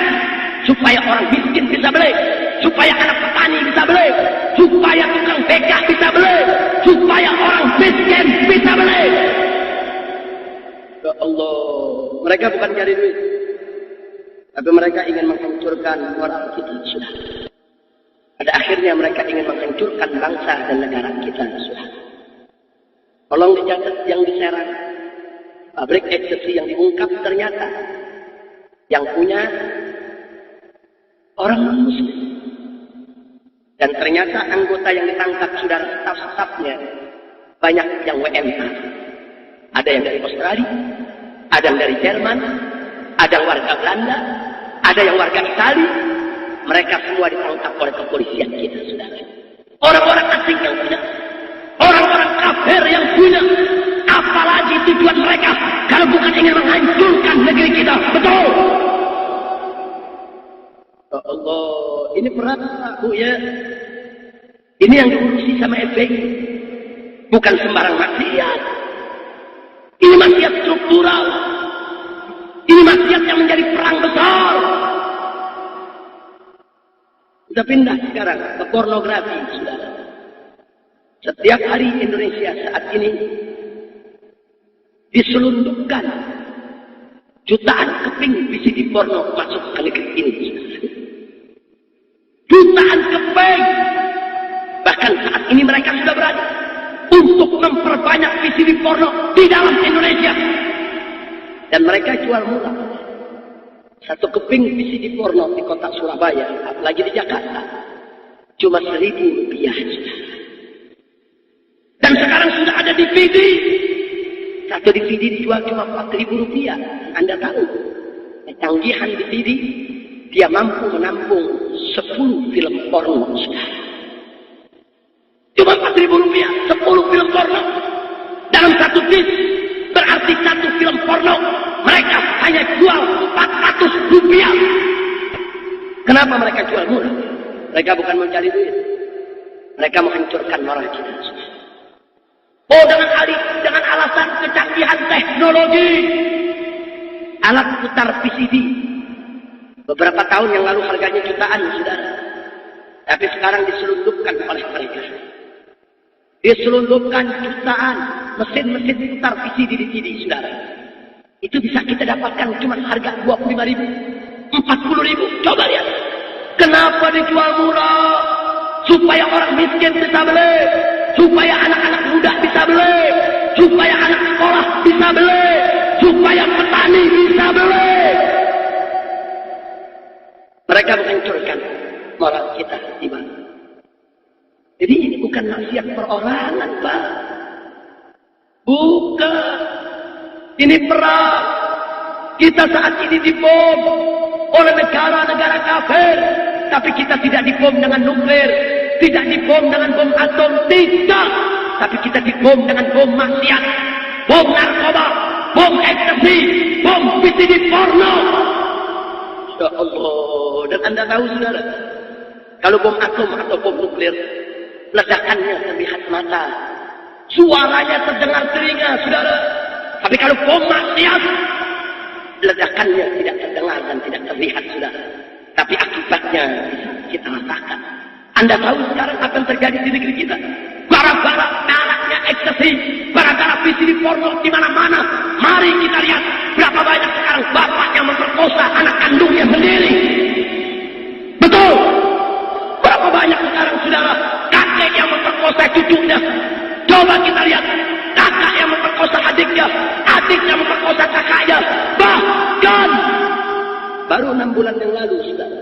Supaya orang miskin bisa beli. Supaya anak petani bisa beli. Supaya tukang becak bisa beli. Supaya orang miskin bisa beli. Ya Allah. Mereka bukan cari duit. Tapi mereka ingin menghancurkan moral kita. Sudah. Pada akhirnya mereka ingin menghancurkan bangsa dan negara kita. Sudah. Tolong dicatat yang di Serang. Pabrik ekstasi yang diungkap ternyata yang punya orang muslim. Dan ternyata anggota yang ditangkap saudara staf-stafnya banyak yang WNA. Ada yang dari Australia, ada yang dari Jerman, ada yang warga Belanda, ada yang warga Italia. Mereka semua ditangkap oleh kepolisian kita, saudara. Orang-orang asing yang punya, orang-orang kafir yang punya. Apalagi tujuan mereka kalau bukan ingin menghancurkan negeri kita. Betul. Ya Allah, ini berat aku ya. Ini yang diurusi sama FPI. Bukan sembarang maksiat. Ini maksiat struktural. Ini maksiat yang menjadi perang besar. Sudah pindah sekarang ke pornografi, saudara. Setiap hari Indonesia saat ini diselundupkan jutaan keping VCD porno masuk ke negeri ini. Jutaan keping. Bahkan saat ini mereka sudah berani untuk memperbanyak VCD porno di dalam Indonesia. Dan mereka jual murah. 1 keping VCD porno di kota Surabaya, apalagi di Jakarta, cuma Rp1.000. Dan sekarang sudah ada DVD. 1 DVD dijual cuma Rp4.000. Anda tahu, kecanggihan DVD, dia mampu menampung 10 film porno sekarang. Cuma Rp4.000, 10 film porno. Dalam 1 disc, berarti 1 film porno, mereka hanya jual Rp400. Kenapa mereka jual murah? Mereka bukan mencari duit. Mereka menghancurkan moral kita. Oh, dengan alasan kecanggihan teknologi. Alat putar VCD. Beberapa tahun yang lalu harganya jutaan, saudara. Tapi sekarang diselundupkan oleh mereka. Diselundupkan jutaan mesin-mesin putar VCD di CD, saudara. Itu bisa kita dapatkan cuma harga Rp25.000, Rp40.000. Coba lihat. Kenapa dijual murah? Supaya orang miskin bisa beli. Supaya anak-anak muda bisa beli. Supaya anak sekolah bisa beli. Supaya petani bisa beli. Mereka menghancurkan moral kita di mana? Jadi ini bukan maksiat perorangan, Pak. Bukan. Ini perang. Kita saat ini dibom oleh negara-negara kafir. Tapi kita tidak dibom dengan nuklir. Tidak dibom dengan bom atom. Tidak. Tapi kita dibom dengan bom maksiat. Bom narkoba. Bom ekstasi. Bom VCD porno. Ya Allah. Dan Anda tahu, saudara, kalau bom atom atau bom nuklir, ledakannya terlihat mata. Suaranya terdengar telinga, saudara. Tapi kalau bom maksiat, ledakannya tidak terdengar dan tidak terlihat, saudara. Tapi akibatnya bisa kita rasakan. Anda tahu sekarang apa yang terjadi di negeri kita? Bara-bara maraknya ekstasi, gara-gara VCD porno di mana-mana. Mari kita lihat berapa banyak sekarang bapak yang memperkosa anak kandungnya sendiri. Betul. Berapa banyak sekarang saudara kakek yang memperkosa cucunya. Coba kita lihat kakak yang memperkosa adiknya, adik yang memperkosa kakaknya. Bahkan baru 6 bulan yang lalu saudara,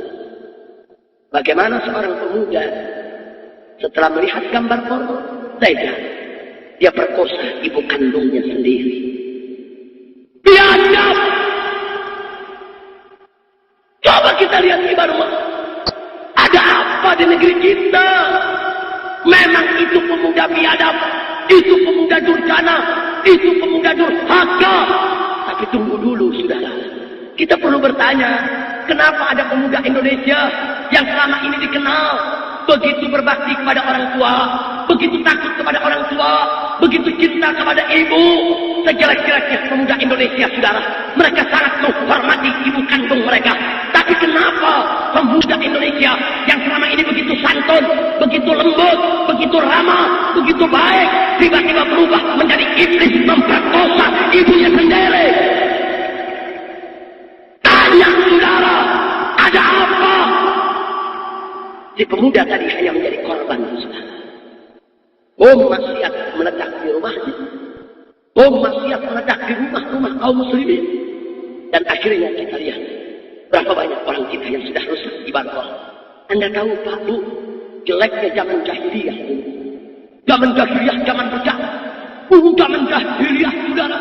bagaimana seorang pemuda setelah melihat gambar porno tega dia perkosa ibu kandungnya sendiri. Biadab. Coba kita lihat ibarat ada apa di negeri kita. Memang itu pemuda biadab, itu pemuda durjana, itu pemuda durhaka. Tapi tunggu dulu saudara, kita perlu bertanya, kenapa ada pemuda Indonesia yang selama ini dikenal begitu berbakti kepada orang tua, begitu takut kepada orang tua, begitu cinta kepada ibu. Sejelek-jeleknya pemuda Indonesia saudara, mereka sangat menghormati ibu kandung mereka. Tapi kenapa pemuda Indonesia yang selama ini begitu santun, begitu lembut, begitu ramah, begitu baik, tiba-tiba berubah menjadi iblis memperkosa ibunya sendiri? Tanya saudara, ada apa? Si pemuda tadi hanya menjadi korban saudara. Maksiat meledak di rumahnya, maksiat meledak di rumah-rumah kaum muslimin. Dan akhirnya kita lihat berapa banyak orang kita yang sudah rusak ibarat Allah. Anda tahu Pak Bu, jeleknya zaman jahiliyah. Zaman jahiliyah, zaman bejat. Zaman jahiliyah saudara,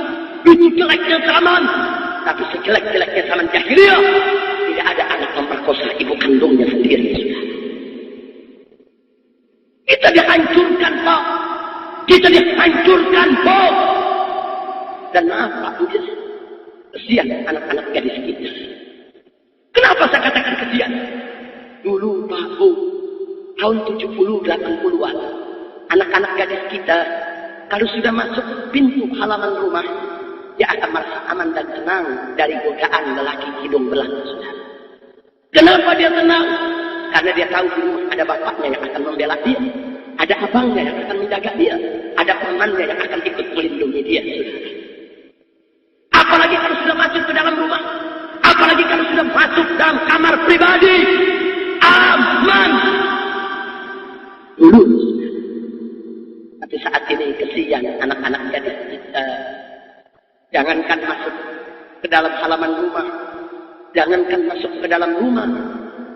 itu jeleknya zaman. Tapi sejelek-jeleknya zaman jahiliyah, tidak ada anak memperkosa ibu kandungnya sendiri saudara. Kita dihancurkan Pak, kita dihancurkan Pak. Dan maaf Pak Bu, kesian anak-anak gadis kita. Kenapa saya katakan kesian? Dulu Pak Bu, tahun 70, 80-an, anak-anak gadis kita kalau sudah masuk pintu halaman rumah, dia akan merasa aman dan tenang dari godaan lelaki hidung belang saudara. Kenapa dia tenang? Karena dia tahu di rumah ada bapaknya yang akan membela dia, ada abangnya yang akan menjaga dia, ada temannya yang akan ikut melindungi dia saudara. Apalagi kalau sudah masuk ke dalam rumah, apalagi kalau sudah masuk dalam kamar pribadi, aman dulu. Tapi saat ini kesian anak-anak gadis kita. Jangankan masuk ke dalam halaman rumah, jangankan masuk ke dalam rumah,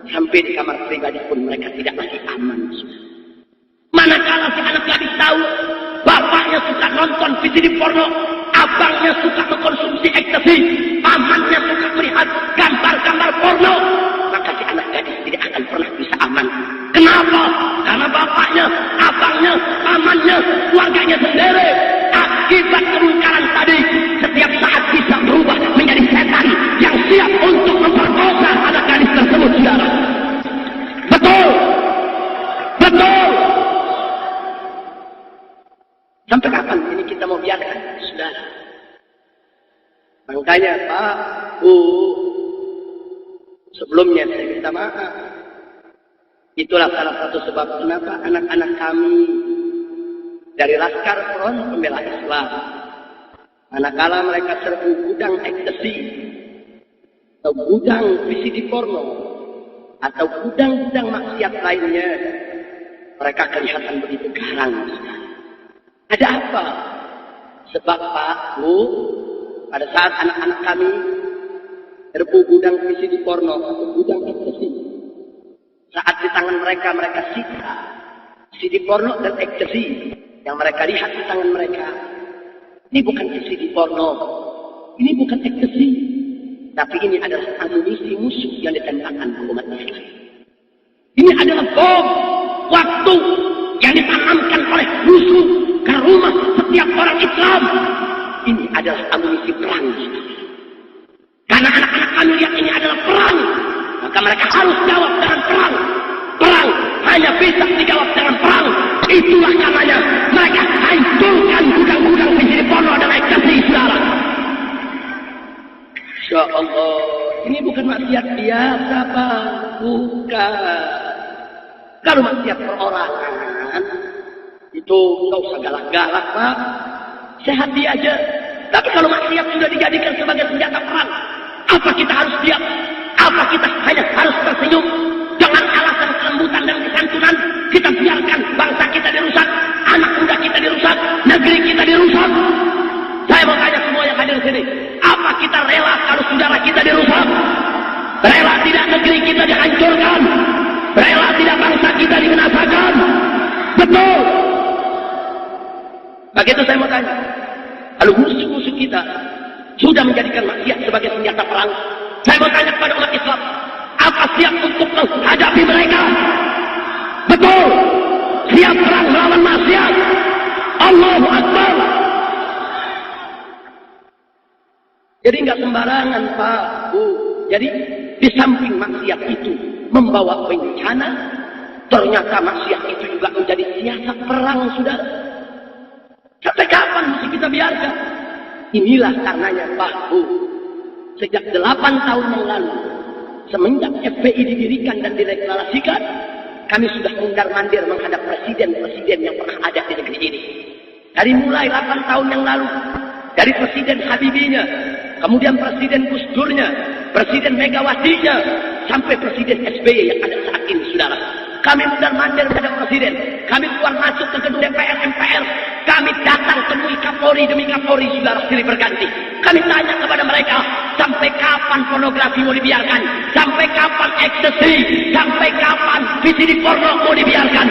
sampai di kamar pribadi pun mereka tidak lagi aman. Manakala si anak gadis tahu bapaknya suka nonton VCD porno, abangnya suka mengkonsumsi ekstasi, pamannya suka melihat gambar-gambar porno, maka si anak gadis tidak akan pernah bisa aman. Kenapa? Karena bapaknya, abangnya, pamannya, keluarganya sendiri akibat kemungkaran tadi setiap saat bisa berubah menjadi setan yang siap untuk memperkosa anak gadis tersebut saudara. Betul, betul. Sampai kapan ini kita mau biarkan saudara? Makanya Pak Bu, sebelumnya saya minta maaf. Itulah salah satu sebab kenapa anak-anak kami dari Laskar Front Pembela Islam, manakala mereka serbu gudang ekstasi atau gudang VCD porno atau gudang-gudang maksiat lainnya, mereka kelihatan begitu garang. Ada apa? Sebab Pak Bu, pada saat anak-anak kami serbu gudang VCD porno atau gudang ekstasi, saat di tangan mereka, mereka sita VCD porno dan ekstasi. Yang mereka lihat di tangan mereka, ini bukan VCD porno, ini bukan ekstasi, tapi ini adalah amunisi musuh yang ditembakkan ke umat Islam. Ini adalah bom waktu yang ditanamkan oleh musuh ke rumah setiap orang Islam. Ini adalah amunisi perang. Karena anak-anak kami lihat ini adalah perang, maka mereka harus jawab dengan perang. Perang hanya bisa dijawab dengan perang. Itulah karenanya mereka hancurkan gudang-gudang VCD porno dan ekstasi saudara. Insya Allah, ini bukan maksiat biasa Pak, bukan. Kalau maksiat perorangan, Itu nggak usah galak-galak, Pak. Sehat dia aja. Tapi kalau maksiat sudah dijadikan sebagai senjata perang, apa kita harus diam? Apa kita hanya harus tersenyum? Dengan alasan kelembutan dan kesantunan, kita biarkan bangsa kita dirusak, anak muda kita dirusak, negeri kita dirusak. Saya mau tanya semua yang hadir di sini, apa kita rela kalau saudara kita dirusak? Rela tidak negeri kita dihancurkan? Rela tidak bangsa kita dibinasakan? Betul. Begitu saya mau tanya, kalau musuh-musuh kita sudah menjadikan maksiat sebagai senjata perang, saya mau tanya kepada umat Islam, apa siap untuk menghadapi mereka? Betul. Siap perang melawan maksiat. Allahu Akbar. Jadi nggak sembarangan, Pak, Bu. Jadi di samping maksiat itu membawa bencana, ternyata maksiat itu juga menjadi siasat perang, saudara. Sampai kapan mesti kita biarkan? Inilah karenanya, Pak, Bu. Sejak 8 tahun yang lalu, semenjak FPI didirikan dan dideklarasikan, kami sudah mundar-mandir menghadap presiden-presiden yang pernah ada di negeri ini. Dari mulai 8 tahun yang lalu, dari Presiden Habibie-nya, kemudian Presiden Gus Durnya, Presiden Megawati-nya, sampai Presiden SBY yang ada saat ini, saudara. Kami mundar-mandir menghadap presiden, kami keluar masuk ke gedung DPR, MPR, kami datang temui Kapolri demi Kapolri, saudara, silih berganti. Kami tanya kepada mereka, sampai kapan pornografi mau dibiarkan? Sampai kapan ekstasi? Sampai kapan VCD porno mau dibiarkan?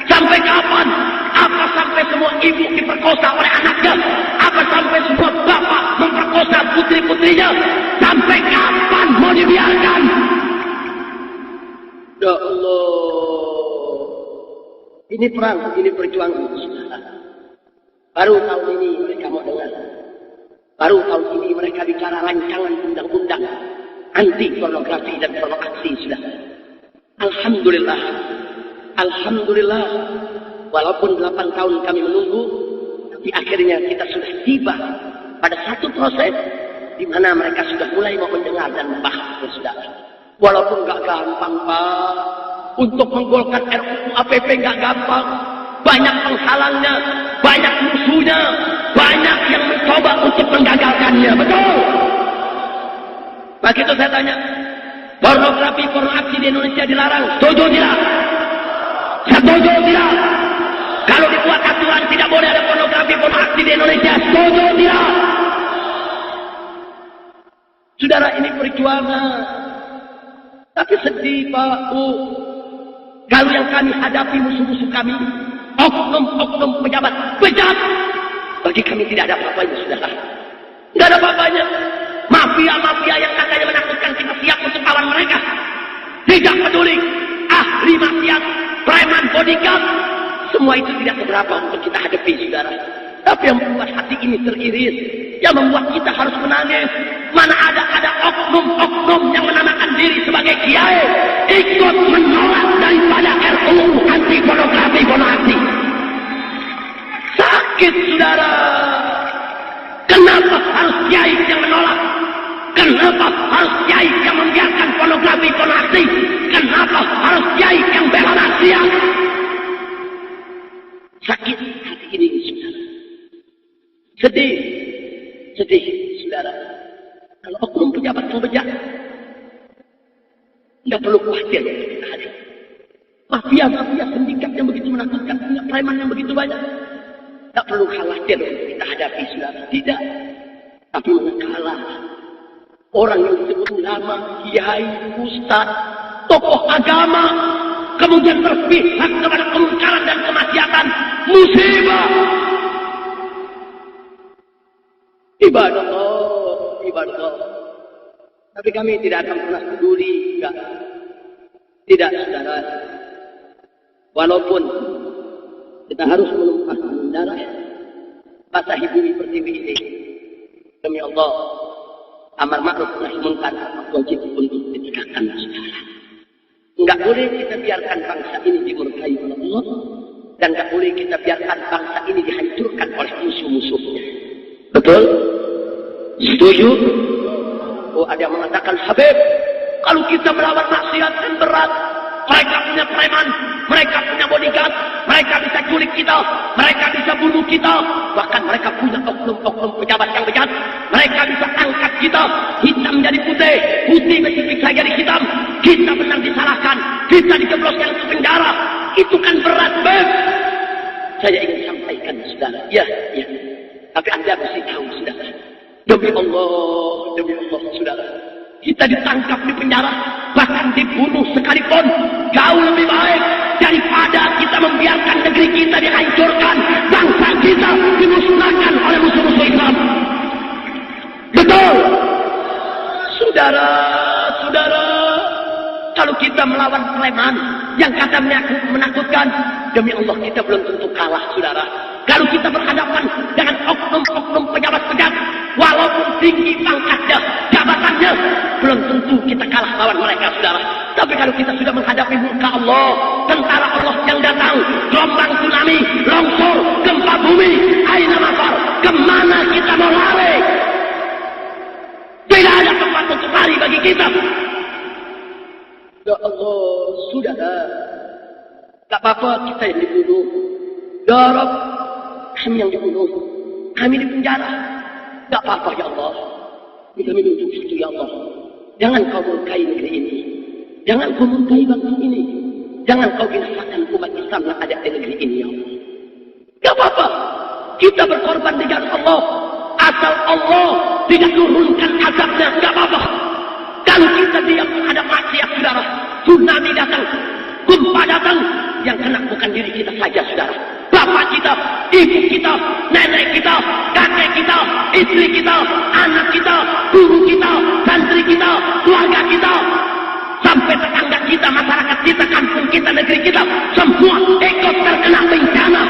Sampai kapan? Apa sampai semua ibu diperkosa oleh anaknya? Apa sampai semua bapak memperkosa putri-putrinya? Sampai kapan mau dibiarkan? Ya Allah, ini perang, ini perjuangan. Baru tahun ini mereka mau dengar. Baru tahun ini mereka bicara rancangan undang-undang anti pornografi dan pornoaksi, sudah. Alhamdulillah, alhamdulillah. Walaupun 8 tahun kami menunggu, tapi akhirnya kita sudah tiba pada satu proses di mana mereka sudah mulai mau mendengar dan membahas, saudara. Walaupun gak gampang, Pak. Untuk menggolkan RUU APP gak gampang. Banyak penghalangnya, banyak musuhnya, banyak yang mencoba untuk menggagalkannya. Betul. Begitu saya tanya, pornografi, pornoaksi di Indonesia dilarang, setuju tidak? Setuju tidak? Kalau dibuat aturan tidak boleh ada pornografi, pornoaksi di Indonesia, setuju tidak? Saudara, ini perjuangan. Tapi sedih, Pak, Bu. Kalau yang kami hadapi musuh-musuh kami, oknum-oknum pejabat, bejat. Bagi kami tidak ada apa-apanya, saudara. Tidak ada apa-apanya. Mafia-mafia yang katanya menakutkan kita siap untuk lawan mereka. Tidak peduli. Ahli maksiat, preman, bodyguard. Semua itu tidak seberapa untuk kita hadapi, saudara. Tapi yang membuat hati ini teriris, yang membuat kita harus menangis, mana ada oknum-oknum yang menamakan diri sebagai kiai ikut menolak daripada RUU anti pornografi, pornoaksi. Sakit, saudara. Kenapa harus kiai yang menolak? Kenapa harus kiai yang membiarkan pornografi, pornoaksi? Kenapa harus kiai yang bela maksiat? Sakit hati ini, saudara. Sedih, sedih, saudara. Kalau oknum pejabat mau bejat, tidak perlu khawatir kita hadir. Mafia-mafia sindikat yang begitu menakutkan, punya preman yang begitu banyak, tidak perlu khawatir kita hadapi, saudara. Tidak. Tapi manakala orang yang disebut ulama, kiai, ustaz, tokoh agama, kemudian berpihak kepada kemungkaran dan kemaksiatan, musibah. Ibadah Allah, ibadah Allah. Tapi kami tidak akan pernah peduli, enggak. Tidak, saudara. Walaupun kita harus menumpahkan darah, basahi bumi pertiwi ini. Demi Allah, amar ma'ruf nahi munkar wajib untuk ditegakkan, saudara. Enggak boleh kita biarkan bangsa ini dimurkai oleh Allah, dan enggak boleh kita biarkan bangsa ini dihancurkan oleh musuh-musuhnya. Betul? Setuju? Oh, ada yang mengatakan, Habib, kalau kita melawan maksiat kan berat. Mereka punya preman, mereka punya bodyguard, Mereka bisa culik kita, mereka bisa bunuh kita, bahkan mereka punya oknum-oknum pejabat yang bejat. Mereka bisa angkat kita, hitam jadi putih, putih bisa jadi hitam. Kita benar disalahkan, kita dijebloskan ke penjara. Itu kan berat, Beb. Saya ingin sampaikan, saudara. Ya. Tapi Anda mesti tahu, saudara. Demi Allah, saudara. Kita ditangkap di penjara, bahkan dibunuh sekalipun, jauh lebih baik daripada kita membiarkan negeri kita dihancurkan, bangsa kita dimusnahkan oleh musuh-musuh Islam. Betul, saudara. Kalau kita melawan preman yang kata menakutkan, demi Allah kita belum tentu kalah, saudara. Kalau kita berhadapan dengan oknum-oknum pejabat-pejabat, walaupun tinggi pangkatnya, jabatannya, belum tentu kita kalah lawan mereka, saudara. Tapi kalau kita sudah menghadapi muka Allah, tentara Allah yang datang, gelombang tsunami, longsor, gempa bumi, aina mafar, kemana kita mau lari? Tidak ada tempat untuk lari bagi kita. Ya Allah, saudara, tak apa-apa kita yang dibunuh. Ya Rabb, kami yang dibunuh, kami di penjara. Tak apa-apa ya Allah. Kami duduk situ ya Allah. Jangan kau murkai negeri ini. Jangan kau murkai bangsa ini. Jangan kau binasakan umat Islam yang ada di negeri ini ya Allah. Tak apa-apa. Kita berkorban di jalan Allah. Asal Allah tidak turunkan azabnya. Tak apa-apa. Kalau kita diam menghadap maksiat, saudara, tsunami datang, gempa datang, yang kena bukan diri kita saja, saudara. Bapak kita, ibu kita, nenek kita, kakek kita, istri kita, anak kita, guru kita, santri kita, keluarga kita, sampai tetangga kita, masyarakat kita, kampung kita, negeri kita, semua ikut terkena bencana.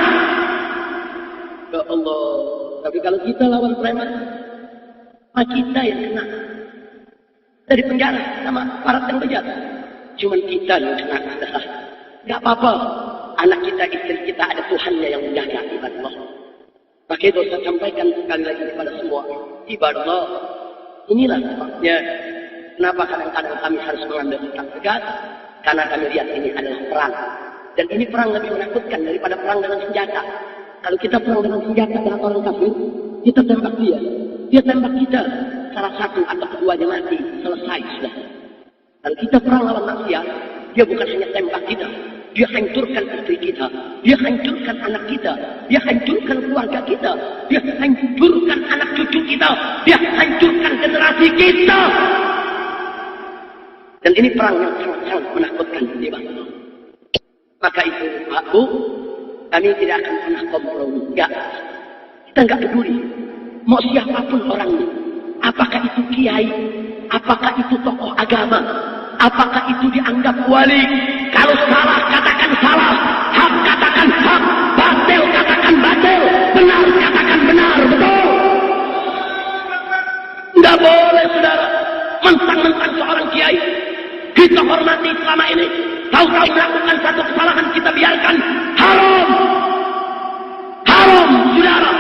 Ya Allah, tapi kalau kita lawan preman, kita yang kena dari penjara sama aparat yang bejat. Cuman kita yang kena, saudara. Gak apa-apa. Anak kita, istri kita, ada Tuhannya yang menjaga, ibadallah. Maka itu saya sampaikan sekali lagi kepada semua, ibadallah. Inilah sebabnya kenapa kadang-kadang kami harus mengambil sikap tegas, karena kami lihat ini adalah perang. Dan ini perang lebih menakutkan daripada perang dengan senjata. Kalau kita perang dengan senjata dengan orang kafir, kita tembak dia tembak kita, salah satu atau keduanya mati, selesai sudah. Kalau kita perang lawan manusia, dia bukan hanya tembak kita, dia hancurkan istri kita, dia hancurkan anak kita, dia hancurkan keluarga kita, dia hancurkan anak cucu kita, dia hancurkan generasi kita. Dan ini perang yang sangat-sangat menakutkan di bangsa. Maka itu, Pak Bu, kami tidak akan pernah kompromi. Enggak. Kita enggak peduli. Mau siapapun orangnya. Apakah itu kiai? Apakah itu tokoh agama? Apakah itu dianggap wali? Kalau salah, katakan salah. Hak, katakan hak. Batil, katakan batil. Benar, katakan benar. Betul? Enggak boleh, saudara. Mentang-mentang seorang kiai, kita hormati selama ini. Tahu-tahu melakukan satu kesalahan, kita biarkan. Haram. Haram, saudara.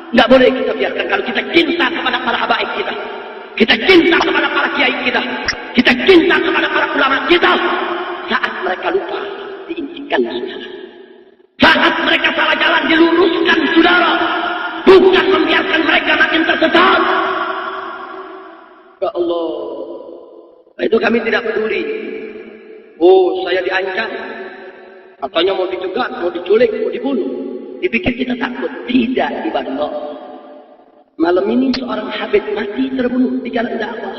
Enggak boleh kita biarkan. Kalau kita cinta kepada para habaib kita, kita cinta kepada para kiai kita, kita cinta kepada para ulama kita, saat mereka lupa, diinginkan, saudara. Saat mereka salah jalan, diluruskan, saudara. Bukan membiarkan mereka makin tersesat. Ya Allah. Itu kami tidak peduli. Oh, saya diancam. Katanya mau dicegat, mau diculik, mau dibunuh. Dipikir kita takut. Tidak, ibadallah. Malam ini seorang habib mati terbunuh di jalan dakwah.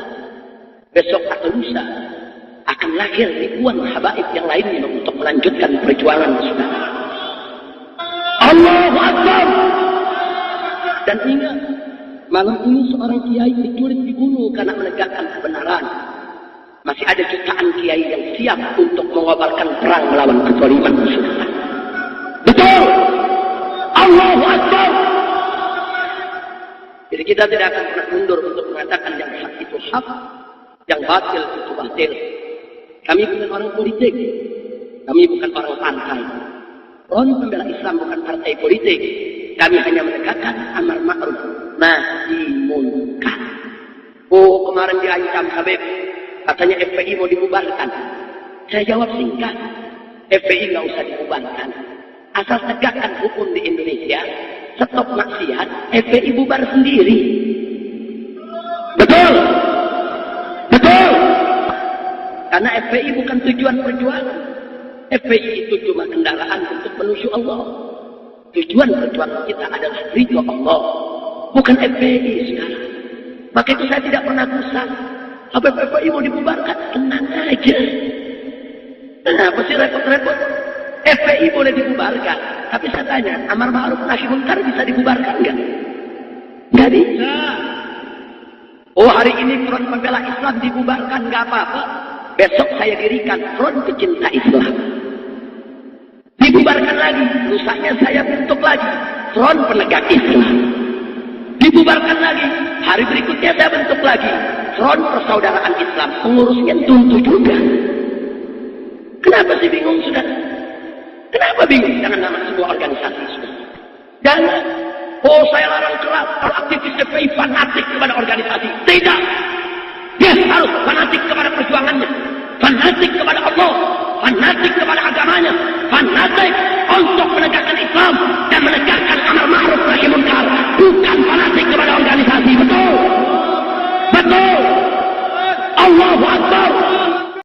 Besok atau lusa akan lahir ribuan habaib yang lainnya untuk melanjutkan perjuangan saudara. Allahu Akbar. Dan ingat, malam ini seorang kiai diculik dibunuh karena menegakkan kebenaran. Masih ada jutaan kiai yang siap untuk mengobarkan perang melawan kezaliman saudara. Betul. Allahu Akbar. Jadi kita tidak akan pernah mundur untuk mengatakan yang hak itu hak, yang batil itu batil. Kami bukan orang politik, kami bukan orang pantai. Front Pembela Islam bukan partai politik. Kami hanya menegakkan amar ma'ruf nahi munkar. Oh, kemarin diancam Habib, katanya FPI mau dibubarkan. Saya jawab singkat, FPI nggak usah dibubarkan. Asal tegakkan hukum di Indonesia, stop maksiat, FPI bubar sendiri. Betul? Betul? Karena FPI bukan tujuan perjuangan. FPI itu cuma kendaraan untuk menuju Allah. Tujuan perjuangan kita adalah ridho Allah, bukan FPI sekarang. Maka itu saya tidak pernah gusar. Apa FPI mau dibubarkan? Tenang aja. Kenapa sih repot-repot? FPI boleh dibubarkan. Tapi saya tanya, amar ma'ruf nahi munkar bisa dibubarkan nggak? Nggak bisa. Oh, hari ini Front Pembela Islam dibubarkan nggak apa-apa. Besok saya dirikan Front Pecinta Islam. Dibubarkan lagi. Lusanya saya bentuk lagi Front Penegak Islam. Dibubarkan lagi. Hari berikutnya saya bentuk lagi Front Persaudaraan Islam. Pengurusnya tentu juga. Kenapa sih bingung, sudah? Kenapa bingung? Jangan nama sebuah organisasi, sudah. Jangan. Oh, saya larang keras kalau aktivis FPI fanatik kepada organisasi. Tidak. Dia harus fanatik kepada perjuangannya, fanatik kepada Allah, fanatik kepada agamanya, fanatik untuk menegakkan Islam dan menegakkan